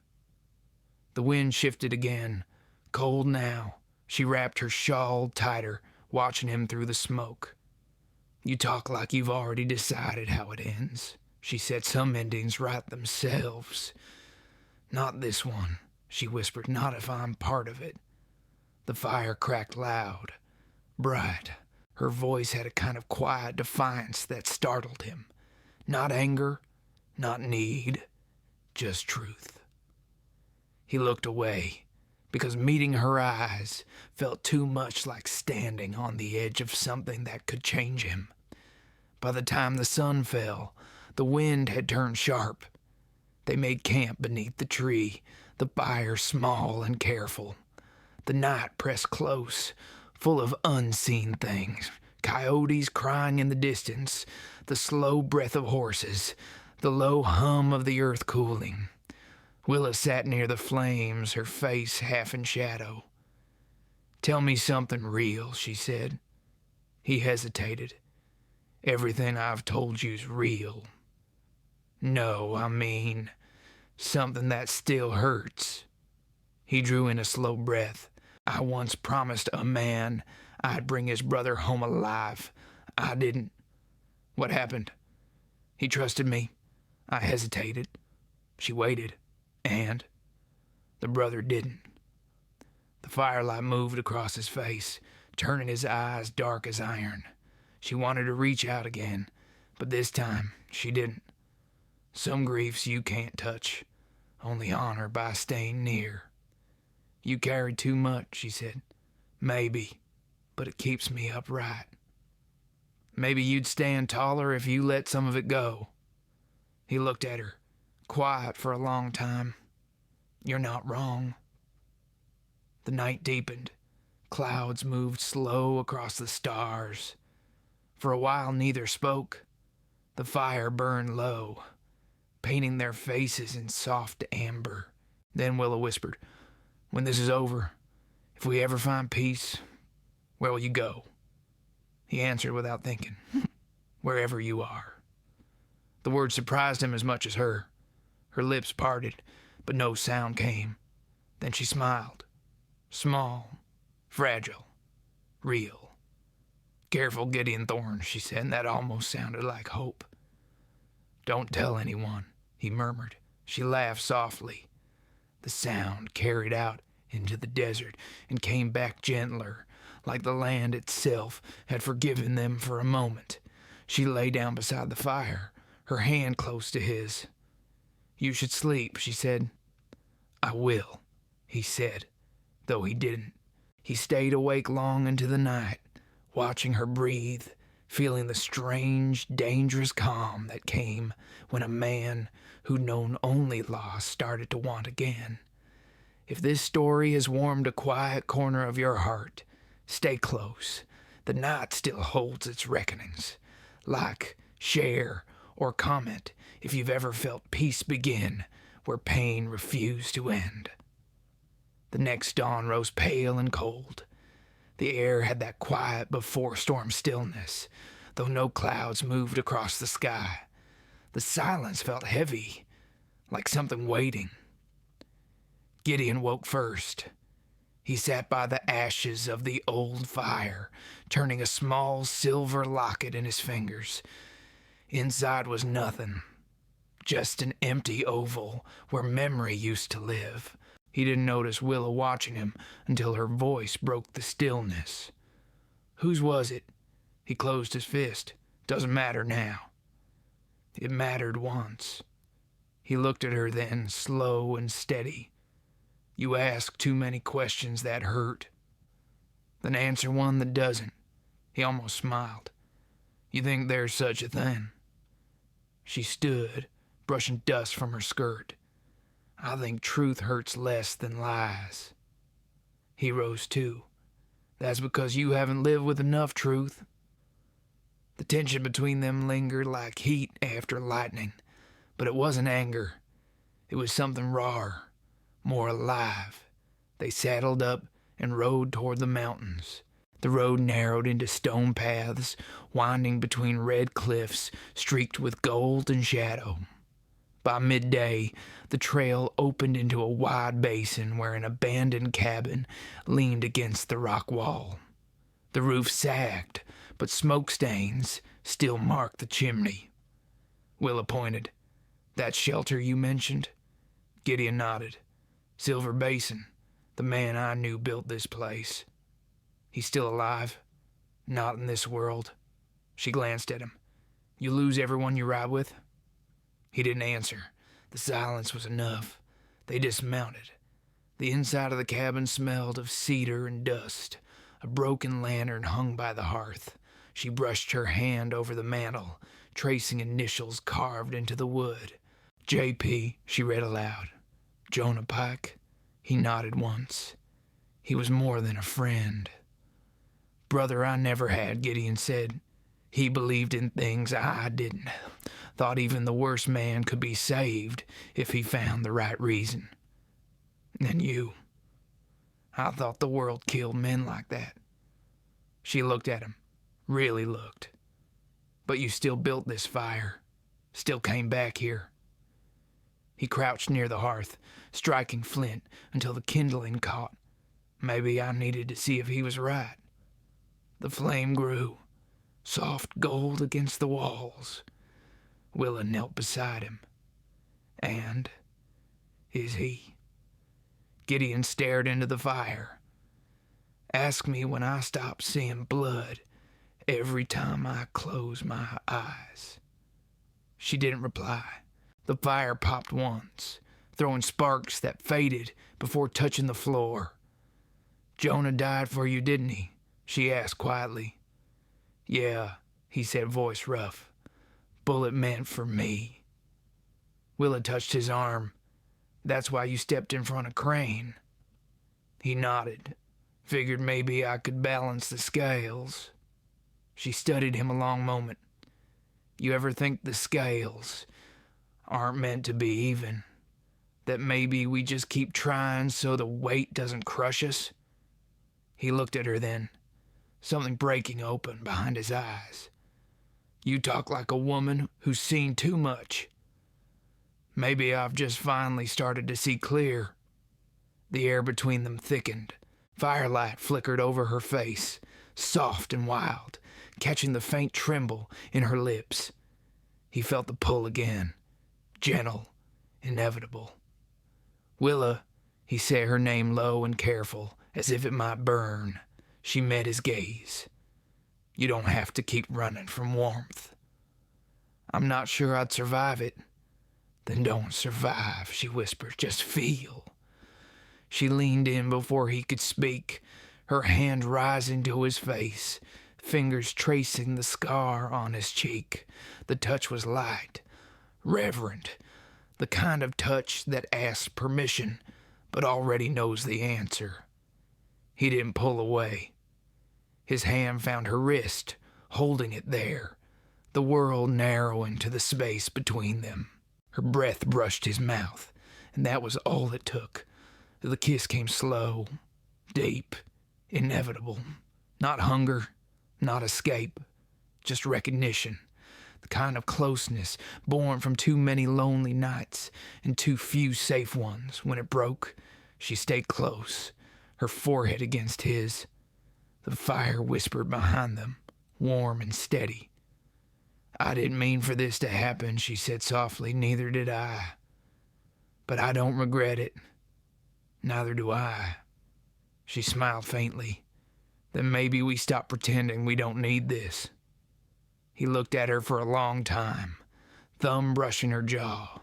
The wind shifted again. Cold now. She wrapped her shawl tighter, watching him through the smoke. You talk like you've already decided how it ends. She said some endings write themselves. Not this one, she whispered, not if I'm part of it. The fire cracked loud, bright. Her voice had a kind of quiet defiance that startled him. Not anger, not need, just truth. He looked away, because meeting her eyes felt too much like standing on the edge of something that could change him. By the time the sun fell, the wind had turned sharp. They made camp beneath the tree, the fire small and careful. The night pressed close, full of unseen things. Coyotes crying in the distance, the slow breath of horses, the low hum of the earth cooling. Willa sat near the flames, her face half in shadow. Tell me something real, she said. He hesitated. Everything I've told you's real. No, I mean, something that still hurts. He drew in a slow breath. I once promised a man I'd bring his brother home alive. I didn't. What happened? He trusted me. I hesitated. She waited. And the brother didn't. The firelight moved across his face, turning his eyes dark as iron. She wanted to reach out again, but this time she didn't. Some griefs you can't touch, only honor by staying near. You carried too much, she said. Maybe, but it keeps me upright. Maybe you'd stand taller if you let some of it go. He looked at her, quiet for a long time. You're not wrong. The night deepened. Clouds moved slow across the stars. For a while neither spoke. The fire burned low, painting their faces in soft amber. Then Willa whispered, when this is over, if we ever find peace, where will you go? He answered without thinking, wherever you are. The word surprised him as much as her. Her lips parted, but no sound came. Then she smiled. Small, fragile, real. Careful, Gideon Thorne, she said, and that almost sounded like hope. Don't tell anyone, he murmured. She laughed softly. The sound carried out into the desert and came back gentler, like the land itself had forgiven them for a moment. She lay down beside the fire, her hand close to his. You should sleep, she said. I will, he said, though he didn't. He stayed awake long into the night, watching her breathe, feeling the strange, dangerous calm that came when a man who'd known only loss started to want again. If this story has warmed a quiet corner of your heart, stay close. The night still holds its reckonings. Like, share, or comment if you've ever felt peace begin where pain refused to end. The next dawn rose pale and cold. The air had that quiet before-storm stillness, though no clouds moved across the sky. The silence felt heavy, like something waiting. Gideon woke first. He sat by the ashes of the old fire, turning a small silver locket in his fingers. Inside was nothing, just an empty oval where memory used to live. He didn't notice Willa watching him until her voice broke the stillness. Whose was it? He closed his fist. Doesn't matter now. It mattered once. He looked at her then, slow and steady. You ask too many questions that hurt. Then answer one that doesn't. He almost smiled. You think there's such a thing? She stood, brushing dust from her skirt. I think truth hurts less than lies. He rose too. That's because you haven't lived with enough truth. The tension between them lingered like heat after lightning, but it wasn't anger. It was something rawer, more alive. They saddled up and rode toward the mountains. The road narrowed into stone paths, winding between red cliffs streaked with gold and shadow. By midday, the trail opened into a wide basin where an abandoned cabin leaned against the rock wall. The roof sagged, but smoke stains still marked the chimney. Willa pointed. That shelter you mentioned? Gideon nodded. Silver Basin. The man I knew built this place. He's still alive? Not in this world. She glanced at him. You lose everyone you ride with? He didn't answer. The silence was enough. They dismounted. The inside of the cabin smelled of cedar and dust. A broken lantern hung by the hearth. She brushed her hand over the mantel, tracing initials carved into the wood. J.P., she read aloud. Jonah Pike. He nodded once. He was more than a friend. Brother I never had, Gideon said. He believed in things I didn't. Thought even the worst man could be saved if he found the right reason. And you. I thought the world killed men like that. She looked at him. Really looked. But you still built this fire. Still came back here. He crouched near the hearth, striking flint until the kindling caught. Maybe I needed to see if he was right. The flame grew, soft gold against the walls. Willa knelt beside him. And is he? Gideon stared into the fire. Ask me when I stop seeing blood every time I close my eyes. She didn't reply. The fire popped once, throwing sparks that faded before touching the floor. Jonah died for you, didn't he? She asked quietly. Yeah, he said, voice rough. Bullet meant for me. Willa touched his arm. That's why you stepped in front of Crane. He nodded. Figured maybe I could balance the scales. She studied him a long moment. You ever think the scales aren't meant to be even? That maybe we just keep trying so the weight doesn't crush us? He looked at her then, something breaking open behind his eyes. You talk like a woman who's seen too much. Maybe I've just finally started to see clear. The air between them thickened. Firelight flickered over her face, soft and wild, catching the faint tremble in her lips. He felt the pull again, gentle, inevitable. Willa, he said her name low and careful, as if it might burn. She met his gaze. You don't have to keep running from warmth. I'm not sure I'd survive it. Then don't survive, she whispered. Just feel. She leaned in before he could speak, her hand rising to his face, fingers tracing the scar on his cheek. The touch was light, reverent, the kind of touch that asks permission, but already knows the answer. He didn't pull away. His hand found her wrist, holding it there, the world narrowing to the space between them. Her breath brushed his mouth, and that was all it took. The kiss came slow, deep, inevitable. Not hunger, not escape, just recognition. The kind of closeness born from too many lonely nights and too few safe ones. When it broke, she stayed close, her forehead against his. The fire whispered behind them, warm and steady. "I didn't mean for this to happen," she said softly. "Neither did I. But I don't regret it. Neither do I." She smiled faintly. "Then maybe we stop pretending we don't need this." He looked at her for a long time, thumb brushing her jaw.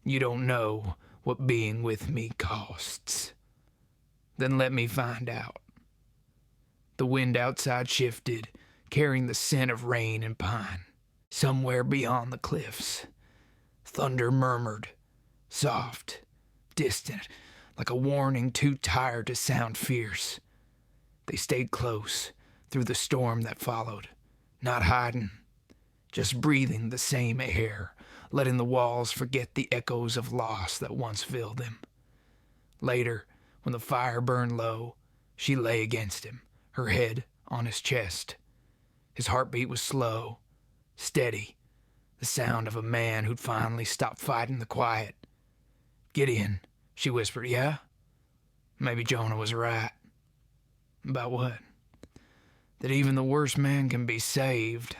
"You don't know what being with me costs." "Then let me find out." The wind outside shifted, carrying the scent of rain and pine. Somewhere beyond the cliffs, thunder murmured, soft, distant, like a warning too tired to sound fierce. They stayed close through the storm that followed, not hiding, just breathing the same air, letting the walls forget the echoes of loss that once filled them. Later, when the fire burned low, she lay against him, her head on his chest. His heartbeat was slow, steady, the sound of a man who'd finally stopped fighting the quiet. "Gideon," she whispered. "Yeah?" Maybe Jonah was right. About what? That even the worst man can be saved.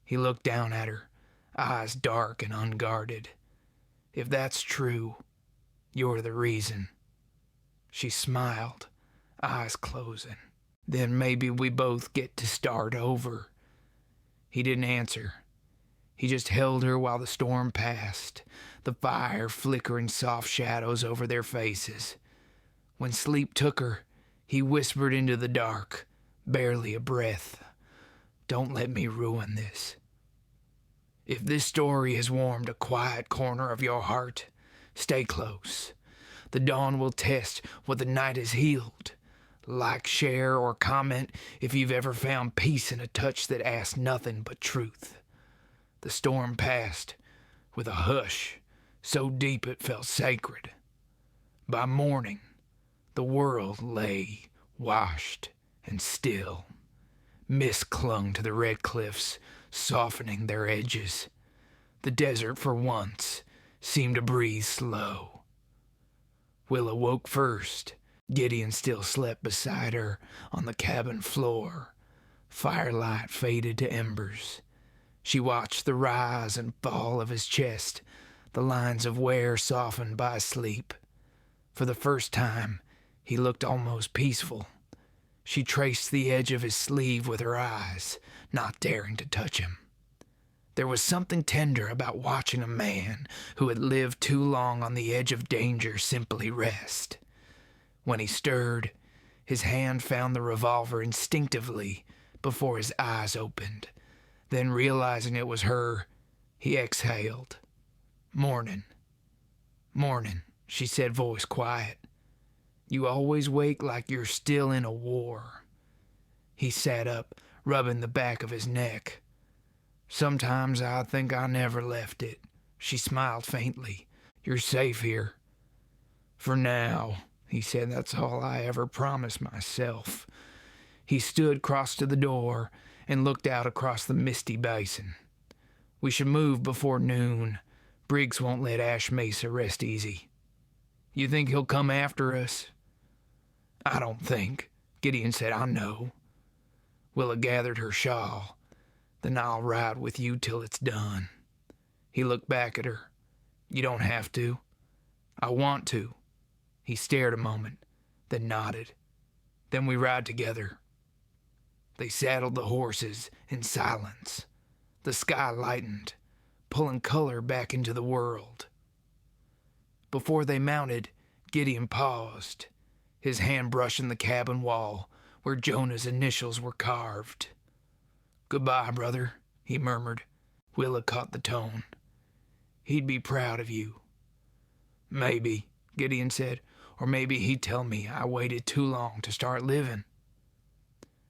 He looked down at her, eyes dark and unguarded. "If that's true, you're the reason." She smiled, eyes closing. "Then maybe we both get to start over." He didn't answer. He just held her while the storm passed, the fire flickering soft shadows over their faces. When sleep took her, he whispered into the dark, barely a breath, "Don't let me ruin this. If this story has warmed a quiet corner of your heart, stay close. The dawn will test what the night has healed. Like, share, or comment if you've ever found peace in a touch that asked nothing but truth." The storm passed with a hush so deep it felt sacred. By morning, the world lay washed and still. Mist clung to the red cliffs, softening their edges. The desert, for once, seemed to breathe slow. Willa woke first. Gideon still slept beside her on the cabin floor. Firelight faded to embers. She watched the rise and fall of his chest, the lines of wear softened by sleep. For the first time, he looked almost peaceful. She traced the edge of his sleeve with her eyes, not daring to touch him. There was something tender about watching a man who had lived too long on the edge of danger simply rest. When he stirred, his hand found the revolver instinctively before his eyes opened. Then, realizing it was her, he exhaled. "Morning. Morning," she said, voice quiet. "You always wake like you're still in a war." He sat up, rubbing the back of his neck. "Sometimes I think I never left it." She smiled faintly. "You're safe here." "For now," he said. "That's all I ever promised myself." He stood close to the door and looked out across the misty basin. "We should move before noon. Briggs won't let Ash Mesa rest easy." "You think he'll come after us?" "I don't think," Gideon said. "I know." Willa gathered her shawl. "Then I'll ride with you till it's done." He looked back at her. "You don't have to." "I want to." He stared a moment, then nodded. "Then we ride together." They saddled the horses in silence. The sky lightened, pulling color back into the world. Before they mounted, Gideon paused, his hand brushing the cabin wall where Jonah's initials were carved. "Goodbye, brother," he murmured. Willa caught the tone. "He'd be proud of you." "Maybe," Gideon said. "Or maybe he'd tell me I waited too long to start living."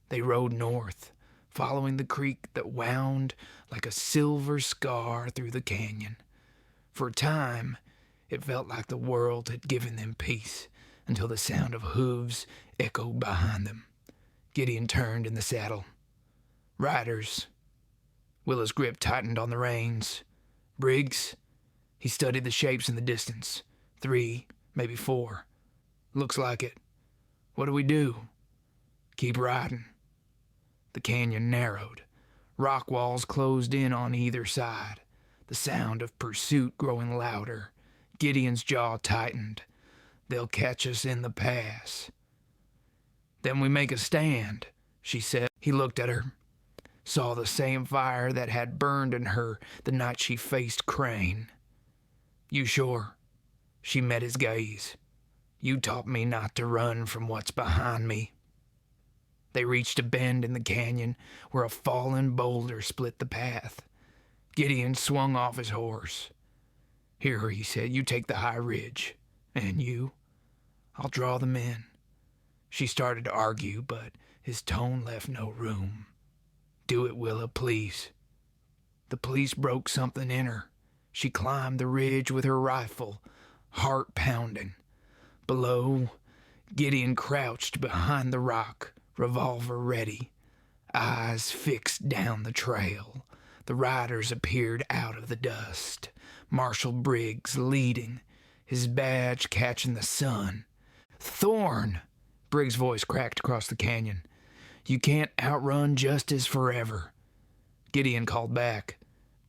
They rode north, following the creek that wound like a silver scar through the canyon. For a time, it felt like the world had given them peace until the sound of hooves echoed behind them. Gideon turned in the saddle. Riders. Willa's grip tightened on the reins. Briggs. He studied the shapes in the distance. 3, maybe 4. Looks like it. What do we do? Keep riding. The canyon narrowed. Rock walls closed in on either side, the sound of pursuit growing louder. Gideon's jaw tightened. They'll catch us in the pass. Then we make a stand, she said. He looked at her, saw the same fire that had burned in her the night she faced Crane. You sure? She met his gaze. You taught me not to run from what's behind me. They reached a bend in the canyon where a fallen boulder split the path. Gideon swung off his horse. Here, he said, you take the high ridge. And you? I'll draw them in. She started to argue, but his tone left no room. Do it, Willa, please. The police broke something in her. She climbed the ridge with her rifle, heart pounding. Below, Gideon crouched behind the rock, revolver ready, eyes fixed down the trail. The riders appeared out of the dust. Marshal Briggs leading, his badge catching the sun. Thorne! Briggs' voice cracked across the canyon. You can't outrun justice forever. Gideon called back.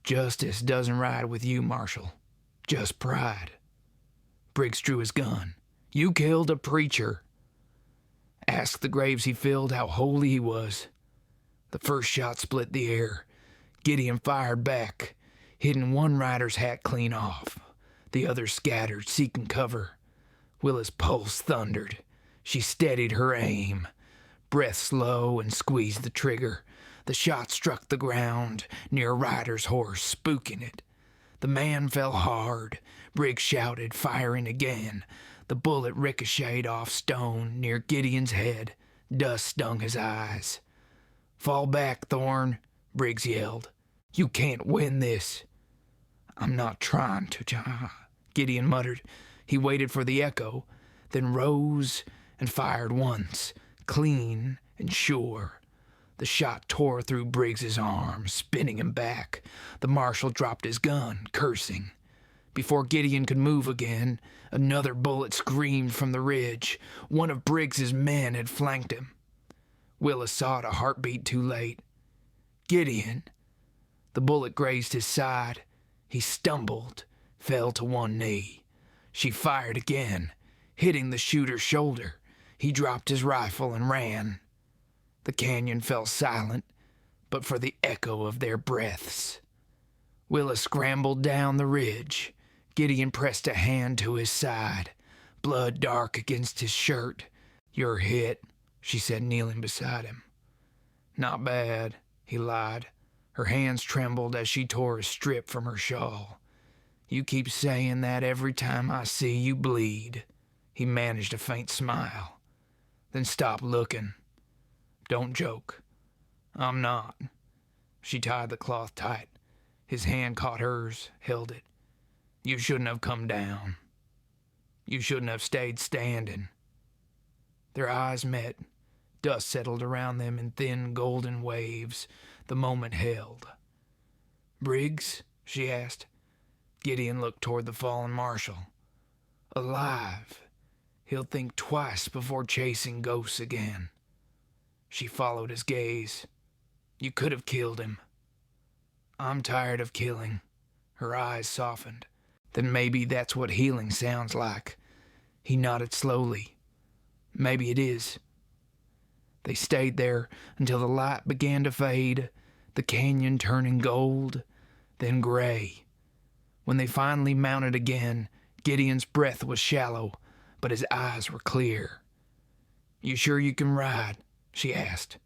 Justice doesn't ride with you, Marshal. Just pride. Briggs drew his gun. You killed a preacher. Ask the graves he filled how holy he was. The first shot split the air. Gideon fired back, hitting one rider's hat clean off. The other scattered, seeking cover. Willa's pulse thundered. She steadied her aim, breath slow, and squeezed the trigger. The shot struck the ground near a rider's horse, spooking it. The man fell hard. Briggs shouted, firing again. The bullet ricocheted off stone near Gideon's head. Dust stung his eyes. Fall back, Thorne, Briggs yelled. You can't win this. I'm not trying to, Gideon muttered. He waited for the echo, then rose and fired once, clean and sure. The shot tore through Briggs's arm, spinning him back. The marshal dropped his gun, cursing. Before Gideon could move again, another bullet screamed from the ridge. One of Briggs's men had flanked him. Willa saw it a heartbeat too late. Gideon! The bullet grazed his side. He stumbled, fell to one knee. She fired again, hitting the shooter's shoulder. He dropped his rifle and ran. The canyon fell silent, but for the echo of their breaths. Willa scrambled down the ridge. Gideon pressed a hand to his side, blood dark against his shirt. You're hit, she said, kneeling beside him. Not bad, he lied. Her hands trembled as she tore a strip from her shawl. You keep saying that every time I see you bleed. He managed a faint smile. Then stopped looking. Don't joke. I'm not. She tied the cloth tight. His hand caught hers, held it. You shouldn't have come down. You shouldn't have stayed standing. Their eyes met. Dust settled around them in thin golden waves. The moment held. Briggs? She asked. Gideon looked toward the fallen marshal. Alive. He'll think twice before chasing ghosts again. She followed his gaze. You could have killed him. I'm tired of killing. Her eyes softened. Then maybe that's what healing sounds like. He nodded slowly. Maybe it is. They stayed there until the light began to fade, the canyon turning gold, then gray. When they finally mounted again, Gideon's breath was shallow, but his eyes were clear. You sure you can ride? She asked.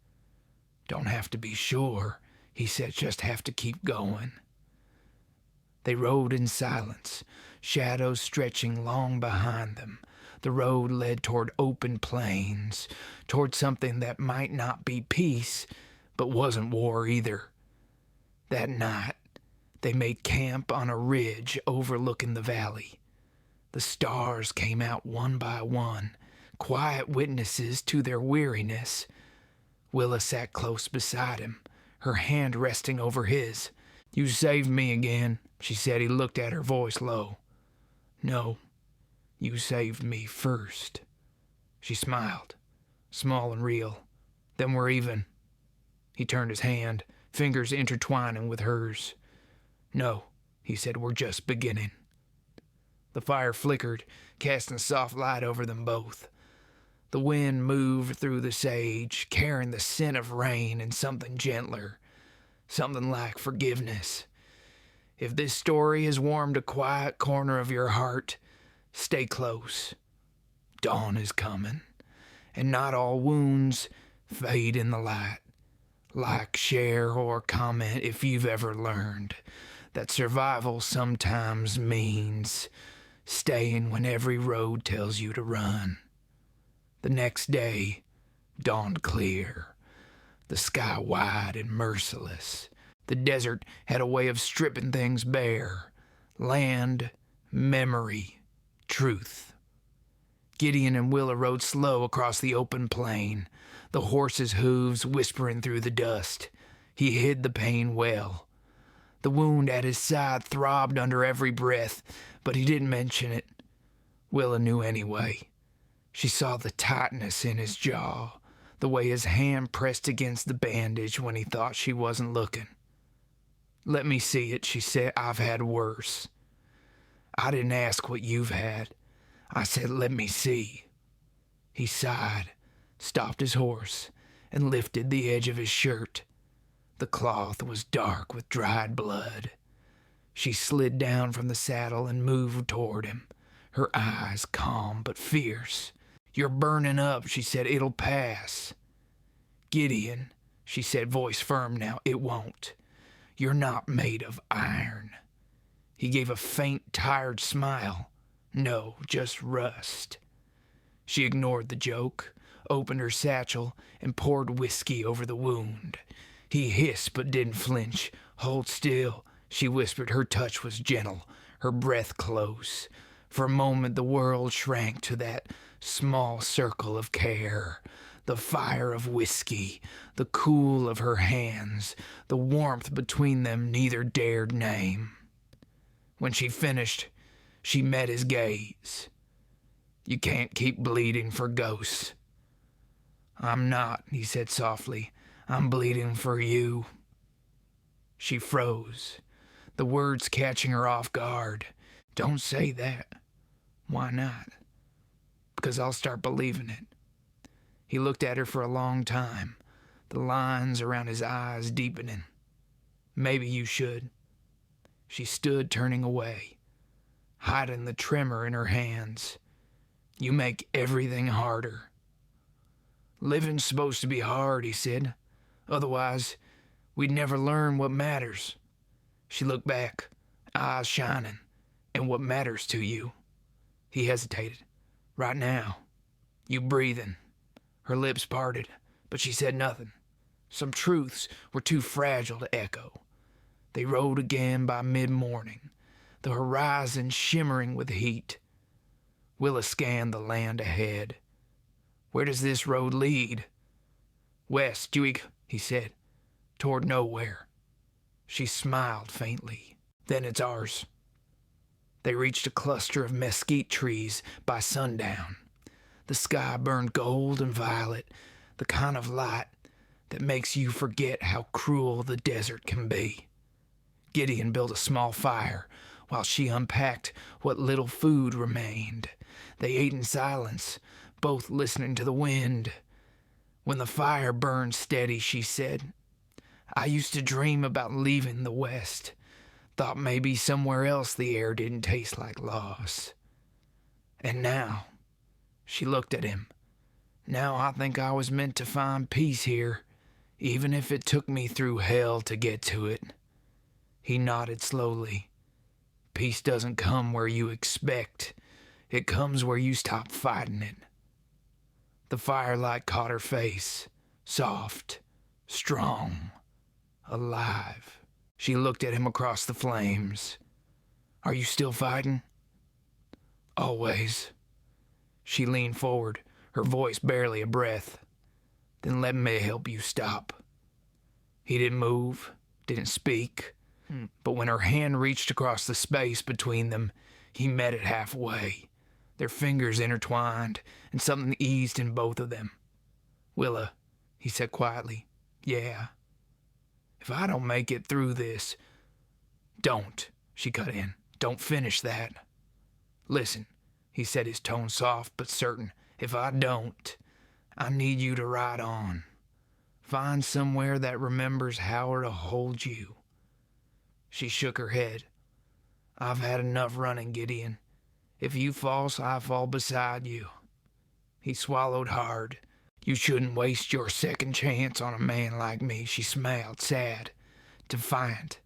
Don't have to be sure, he said, just have to keep going. They rode in silence, shadows stretching long behind them. The road led toward open plains, toward something that might not be peace, but wasn't war either. That night, they made camp on a ridge overlooking the valley. The stars came out one by one, quiet witnesses to their weariness. Willa sat close beside him, her hand resting over his. "You saved me again," she said. He looked at her, voice low. "No, you saved me first." She smiled, small and real. "Then we're even." He turned his hand, fingers intertwining with hers. "No," he said, "we're just beginning." The fire flickered, casting soft light over them both. The wind moved through the sage, carrying the scent of rain and something gentler, something like forgiveness. If this story has warmed a quiet corner of your heart, stay close. Dawn is coming, and not all wounds fade in the light. Like, share, or comment if you've ever learned that survival sometimes means staying when every road tells you to run. The next day dawned clear, the sky wide and merciless. The desert had a way of stripping things bare: land, memory, truth. Gideon and Willa rode slow across the open plain, the horse's hooves whispering through the dust. He hid the pain well. The wound at his side throbbed under every breath, but he didn't mention it. Willa knew anyway. She saw the tightness in his jaw, the way his hand pressed against the bandage when he thought she wasn't looking. "Let me see it," she said. "I've had worse." "I didn't ask what you've had. I said, let me see." He sighed, stopped his horse, and lifted the edge of his shirt. The cloth was dark with dried blood. She slid down from the saddle and moved toward him, her eyes calm but fierce. "You're burning up," she said. "It'll pass." "Gideon," she said, voice firm now, "it won't. You're not made of iron." He gave a faint, tired smile. "No, just rust." She ignored the joke, opened her satchel, and poured whiskey over the wound. He hissed but didn't flinch. "Hold still," she whispered. Her touch was gentle, her breath close. For a moment the world shrank to that small circle of care. The fire of whiskey, the cool of her hands, the warmth between them neither dared name. When she finished, she met his gaze. "You can't keep bleeding for ghosts." "I'm not," he said softly. "I'm bleeding for you." She froze, the words catching her off guard. "Don't say that." "Why not?" "Because I'll start believing it." He looked at her for a long time, the lines around his eyes deepening. "Maybe you should." She stood, turning away, hiding the tremor in her hands. "You make everything harder." "Living's supposed to be hard," he said. "Otherwise, we'd never learn what matters." She looked back, eyes shining. "And what matters to you?" He hesitated. "Right now, you breathing." Her lips parted, but she said nothing. Some truths were too fragile to echo. They rode again by mid-morning, the horizon shimmering with heat. Willa scanned the land ahead. "Where does this road lead?" "West, he said. "Toward nowhere." She smiled faintly. "Then it's ours." They reached a cluster of mesquite trees by sundown. The sky burned gold and violet, the kind of light that makes you forget how cruel the desert can be. Gideon built a small fire while she unpacked what little food remained. They ate in silence, both listening to the wind. When the fire burned steady, she said, "I used to dream about leaving the West. Thought maybe somewhere else the air didn't taste like loss. And now," she looked at him, "now I think I was meant to find peace here, even if it took me through hell to get to it." He nodded slowly. "Peace doesn't come where you expect. It comes where you stop fighting it." The firelight caught her face, soft, strong, alive. She looked at him across the flames. Are you still fighting? Always. She leaned forward, her voice barely a breath. Then let me help you stop. He didn't move, didn't speak, but when her hand reached across the space between them, he met it halfway. Their fingers intertwined, and something eased in both of them. Willa, he said quietly, yeah. If I don't make it through this... Don't, she cut in. Don't finish that. Listen, he said, his tone soft but certain. If I don't, I need you to ride on. Find somewhere that remembers how to hold you. She shook her head. I've had enough running, Gideon. If you fall, I fall beside you. He swallowed hard. You shouldn't waste your second chance on a man like me, she smiled, sad, defiant.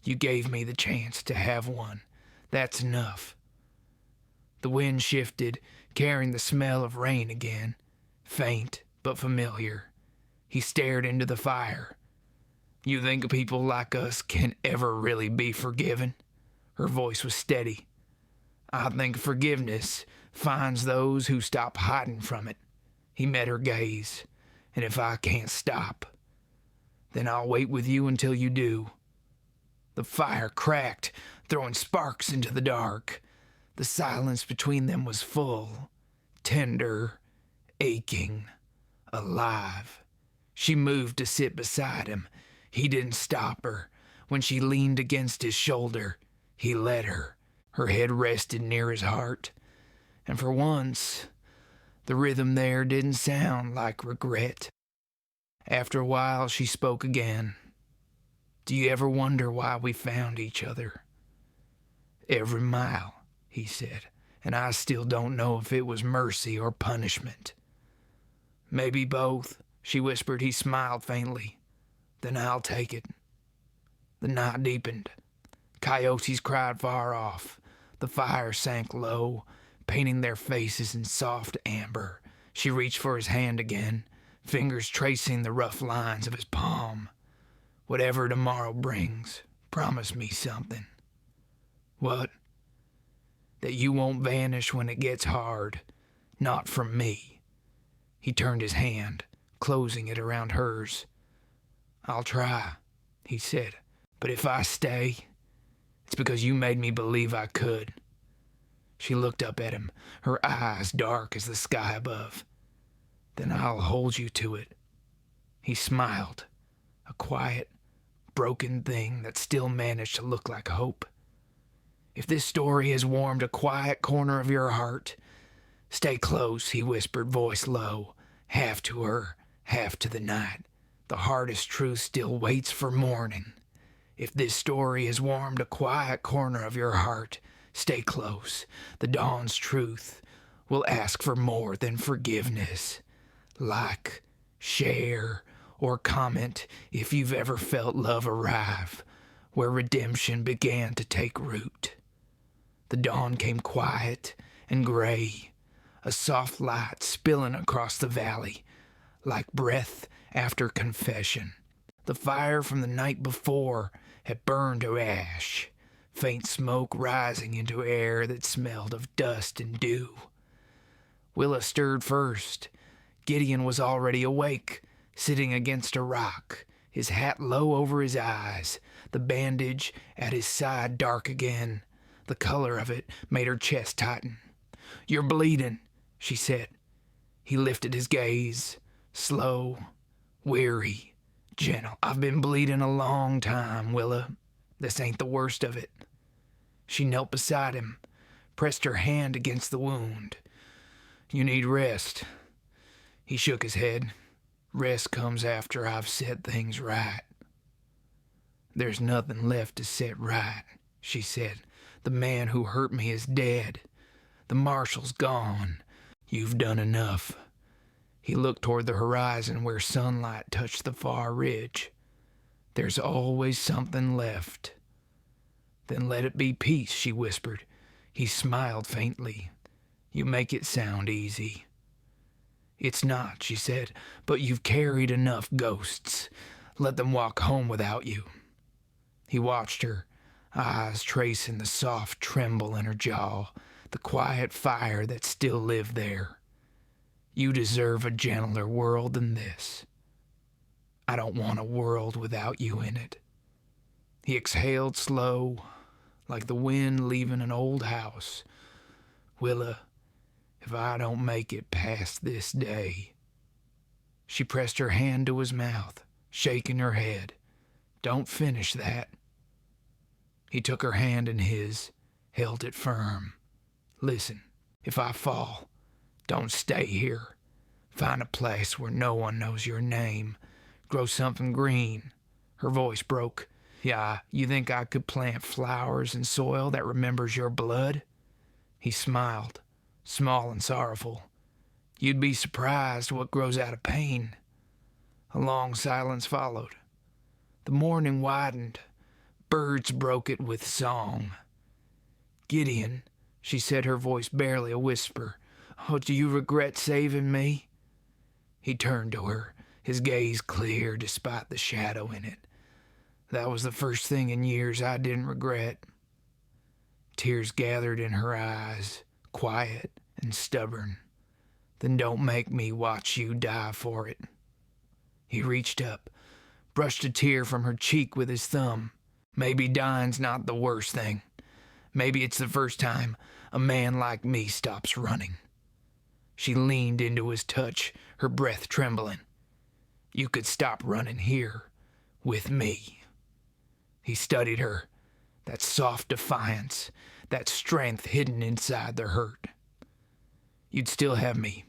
You gave me the chance to have one. That's enough. The wind shifted, carrying the smell of rain again, faint but familiar. He stared into the fire. You think people like us can ever really be forgiven? Her voice was steady. I think forgiveness finds those who stop hiding from it. He met her gaze. And if I can't stop, then I'll wait with you until you do. The fire cracked, throwing sparks into the dark. The silence between them was full, tender, aching, alive. She moved to sit beside him. He didn't stop her. When she leaned against his shoulder, he let her. Her head rested near his heart. And for once, the rhythm there didn't sound like regret. After a while, she spoke again. Do you ever wonder why we found each other? Every mile, he said, and I still don't know if it was mercy or punishment. Maybe both, she whispered. He smiled faintly. Then I'll take it. The night deepened. Coyotes cried far off. The fire sank low, painting their faces in soft amber. She reached for his hand again, fingers tracing the rough lines of his palm. Whatever tomorrow brings, promise me something. What? That you won't vanish when it gets hard. Not from me. He turned his hand, closing it around hers. I'll try, he said, but if I stay, it's because you made me believe I could. She looked up at him, her eyes dark as the sky above. Then I'll hold you to it. He smiled, a quiet, broken thing that still managed to look like hope. If this story has warmed a quiet corner of your heart, stay close, he whispered, voice low, half to her, half to the night. The hardest truth still waits for morning. If this story has warmed a quiet corner of your heart, stay close. The dawn's truth will ask for more than forgiveness. Like, share, or comment if you've ever felt love arrive, where redemption began to take root. The dawn came quiet and gray, a soft light spilling across the valley, like breath after confession. The fire from the night before had burned to ash, faint smoke rising into air that smelled of dust and dew. Willa stirred first. Gideon was already awake, sitting against a rock, his hat low over his eyes, the bandage at his side dark again. The color of it made her chest tighten. You're bleeding, she said. He lifted his gaze, slow, weary, gentle. I've been bleeding a long time, Willa. This ain't the worst of it. She knelt beside him, pressed her hand against the wound. You need rest. He shook his head. Rest comes after I've set things right. There's nothing left to set right, she said. The man who hurt me is dead. The marshal's gone. You've done enough. He looked toward the horizon where sunlight touched the far ridge. There's always something left. Then let it be peace, she whispered. He smiled faintly. You make it sound easy. "It's not," she said, "but you've carried enough ghosts. Let them walk home without you." He watched her, eyes tracing the soft tremble in her jaw, the quiet fire that still lived there. "You deserve a gentler world than this. I don't want a world without you in it." He exhaled slow, like the wind leaving an old house. "Willa, if I don't make it past this day." She pressed her hand to his mouth, shaking her head. "Don't finish that." He took her hand in his, held it firm. "Listen, if I fall, don't stay here. Find a place where no one knows your name. Grow something green." Her voice broke. "Yeah, you think I could plant flowers in soil that remembers your blood?" He smiled, small and sorrowful. "You'd be surprised what grows out of pain." A long silence followed. The morning widened. Birds broke it with song. "Gideon," she said, her voice barely a whisper, "oh, do you regret saving me?" He turned to her, his gaze clear despite the shadow in it. "That was the first thing in years I didn't regret." Tears gathered in her eyes, quiet and stubborn. "Then don't make me watch you die for it." He reached up, brushed a tear from her cheek with his thumb. "Maybe dying's not the worst thing. Maybe it's the first time a man like me stops running." She leaned into his touch, her breath trembling. "You could stop running here, with me." He studied her, that soft defiance, that strength hidden inside the hurt. "You'd still have me,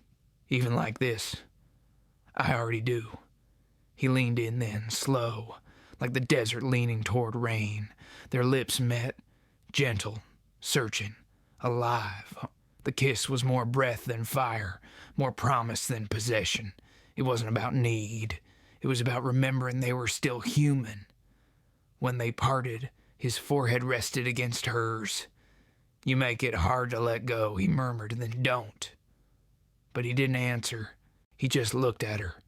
even like this." "I already do." He leaned in then, slow, like the desert leaning toward rain. Their lips met, gentle, searching, alive. The kiss was more breath than fire, more promise than possession. It wasn't about need. It was about remembering they were still human. When they parted, his forehead rested against hers. "You make it hard to let go," he murmured, "then don't." But he didn't answer. He just looked at her,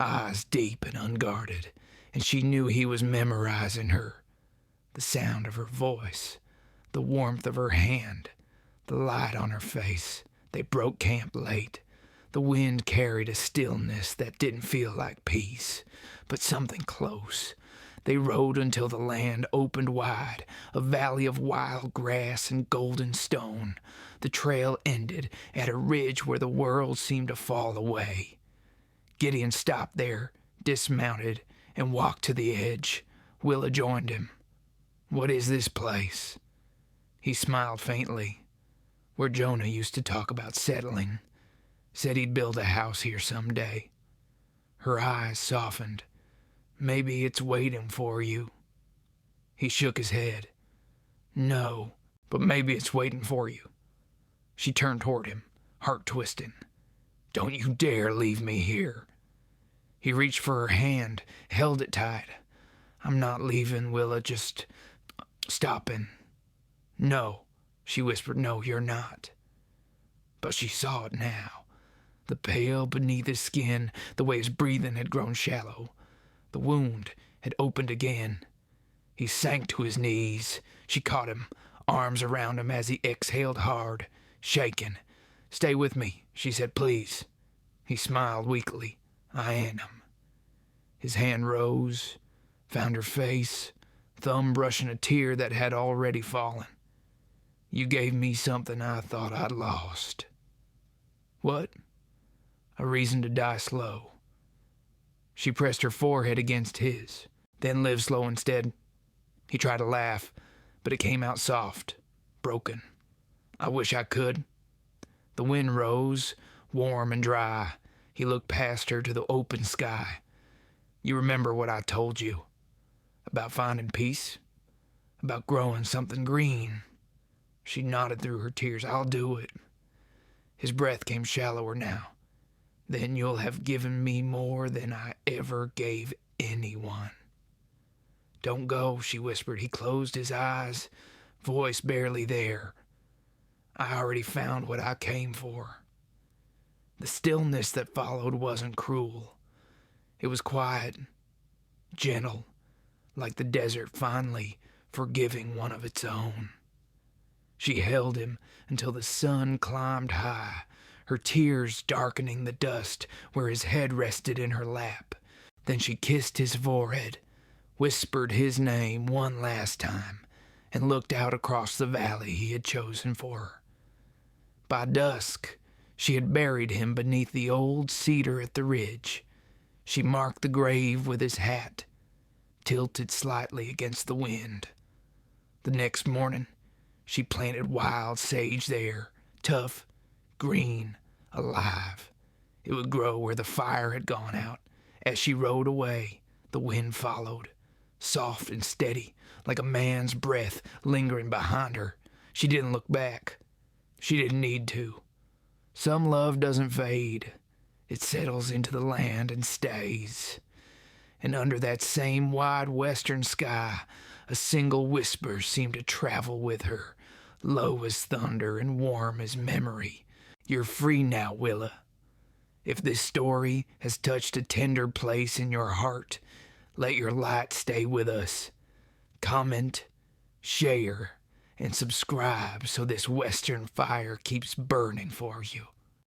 eyes deep and unguarded, and she knew he was memorizing her. The sound of her voice, the warmth of her hand, the light on her face. They broke camp late. The wind carried a stillness that didn't feel like peace, but something close. They rode until the land opened wide, a valley of wild grass and golden stone. The trail ended at a ridge where the world seemed to fall away. Gideon stopped there, dismounted, and walked to the edge. Willa joined him. "What is this place?" He smiled faintly. "Where Jonah used to talk about settling. Said he'd build a house here someday." Her eyes softened. "Maybe it's waiting for you." He shook his head. "No, but maybe it's waiting for you." She turned toward him, heart twisting. "Don't you dare leave me here." He reached for her hand, held it tight. "I'm not leaving, Willa, just stopping." "No," she whispered, "no, you're not." But she saw it now. The pale beneath his skin, the way his breathing had grown shallow. The wound had opened again. He sank to his knees. She caught him, arms around him as he exhaled hard, shaking. "Stay with me," she said, "please." He smiled weakly. "I am." His hand rose, found her face, thumb brushing a tear that had already fallen. "You gave me something I thought I'd lost." "What?" "A reason to die slow." She pressed her forehead against his, then lived slow instead. He tried to laugh, but it came out soft, broken. "I wish I could." The wind rose, warm and dry. He looked past her to the open sky. "You remember what I told you? About finding peace? About growing something green?" She nodded through her tears. "I'll do it." His breath came shallower now. "Then you'll have given me more than I ever gave anyone." "Don't go," she whispered. He closed his eyes, voice barely there. "I already found what I came for." The stillness that followed wasn't cruel. It was quiet, gentle, like the desert finally forgiving one of its own. She held him until the sun climbed high, her tears darkening the dust where his head rested in her lap. Then she kissed his forehead, whispered his name one last time, and looked out across the valley he had chosen for her. By dusk, she had buried him beneath the old cedar at the ridge. She marked the grave with his hat, tilted slightly against the wind. The next morning, she planted wild sage there, tough, green, alive. It would grow where the fire had gone out. As she rode away, the wind followed, soft and steady, like a man's breath lingering behind her. She didn't look back. She didn't need to. Some love doesn't fade. It settles into the land and stays. And under that same wide western sky, a single whisper seemed to travel with her, low as thunder and warm as memory. You're free now, Willa. If this story has touched a tender place in your heart, let your light stay with us. Comment, share, and subscribe so this western fire keeps burning for you.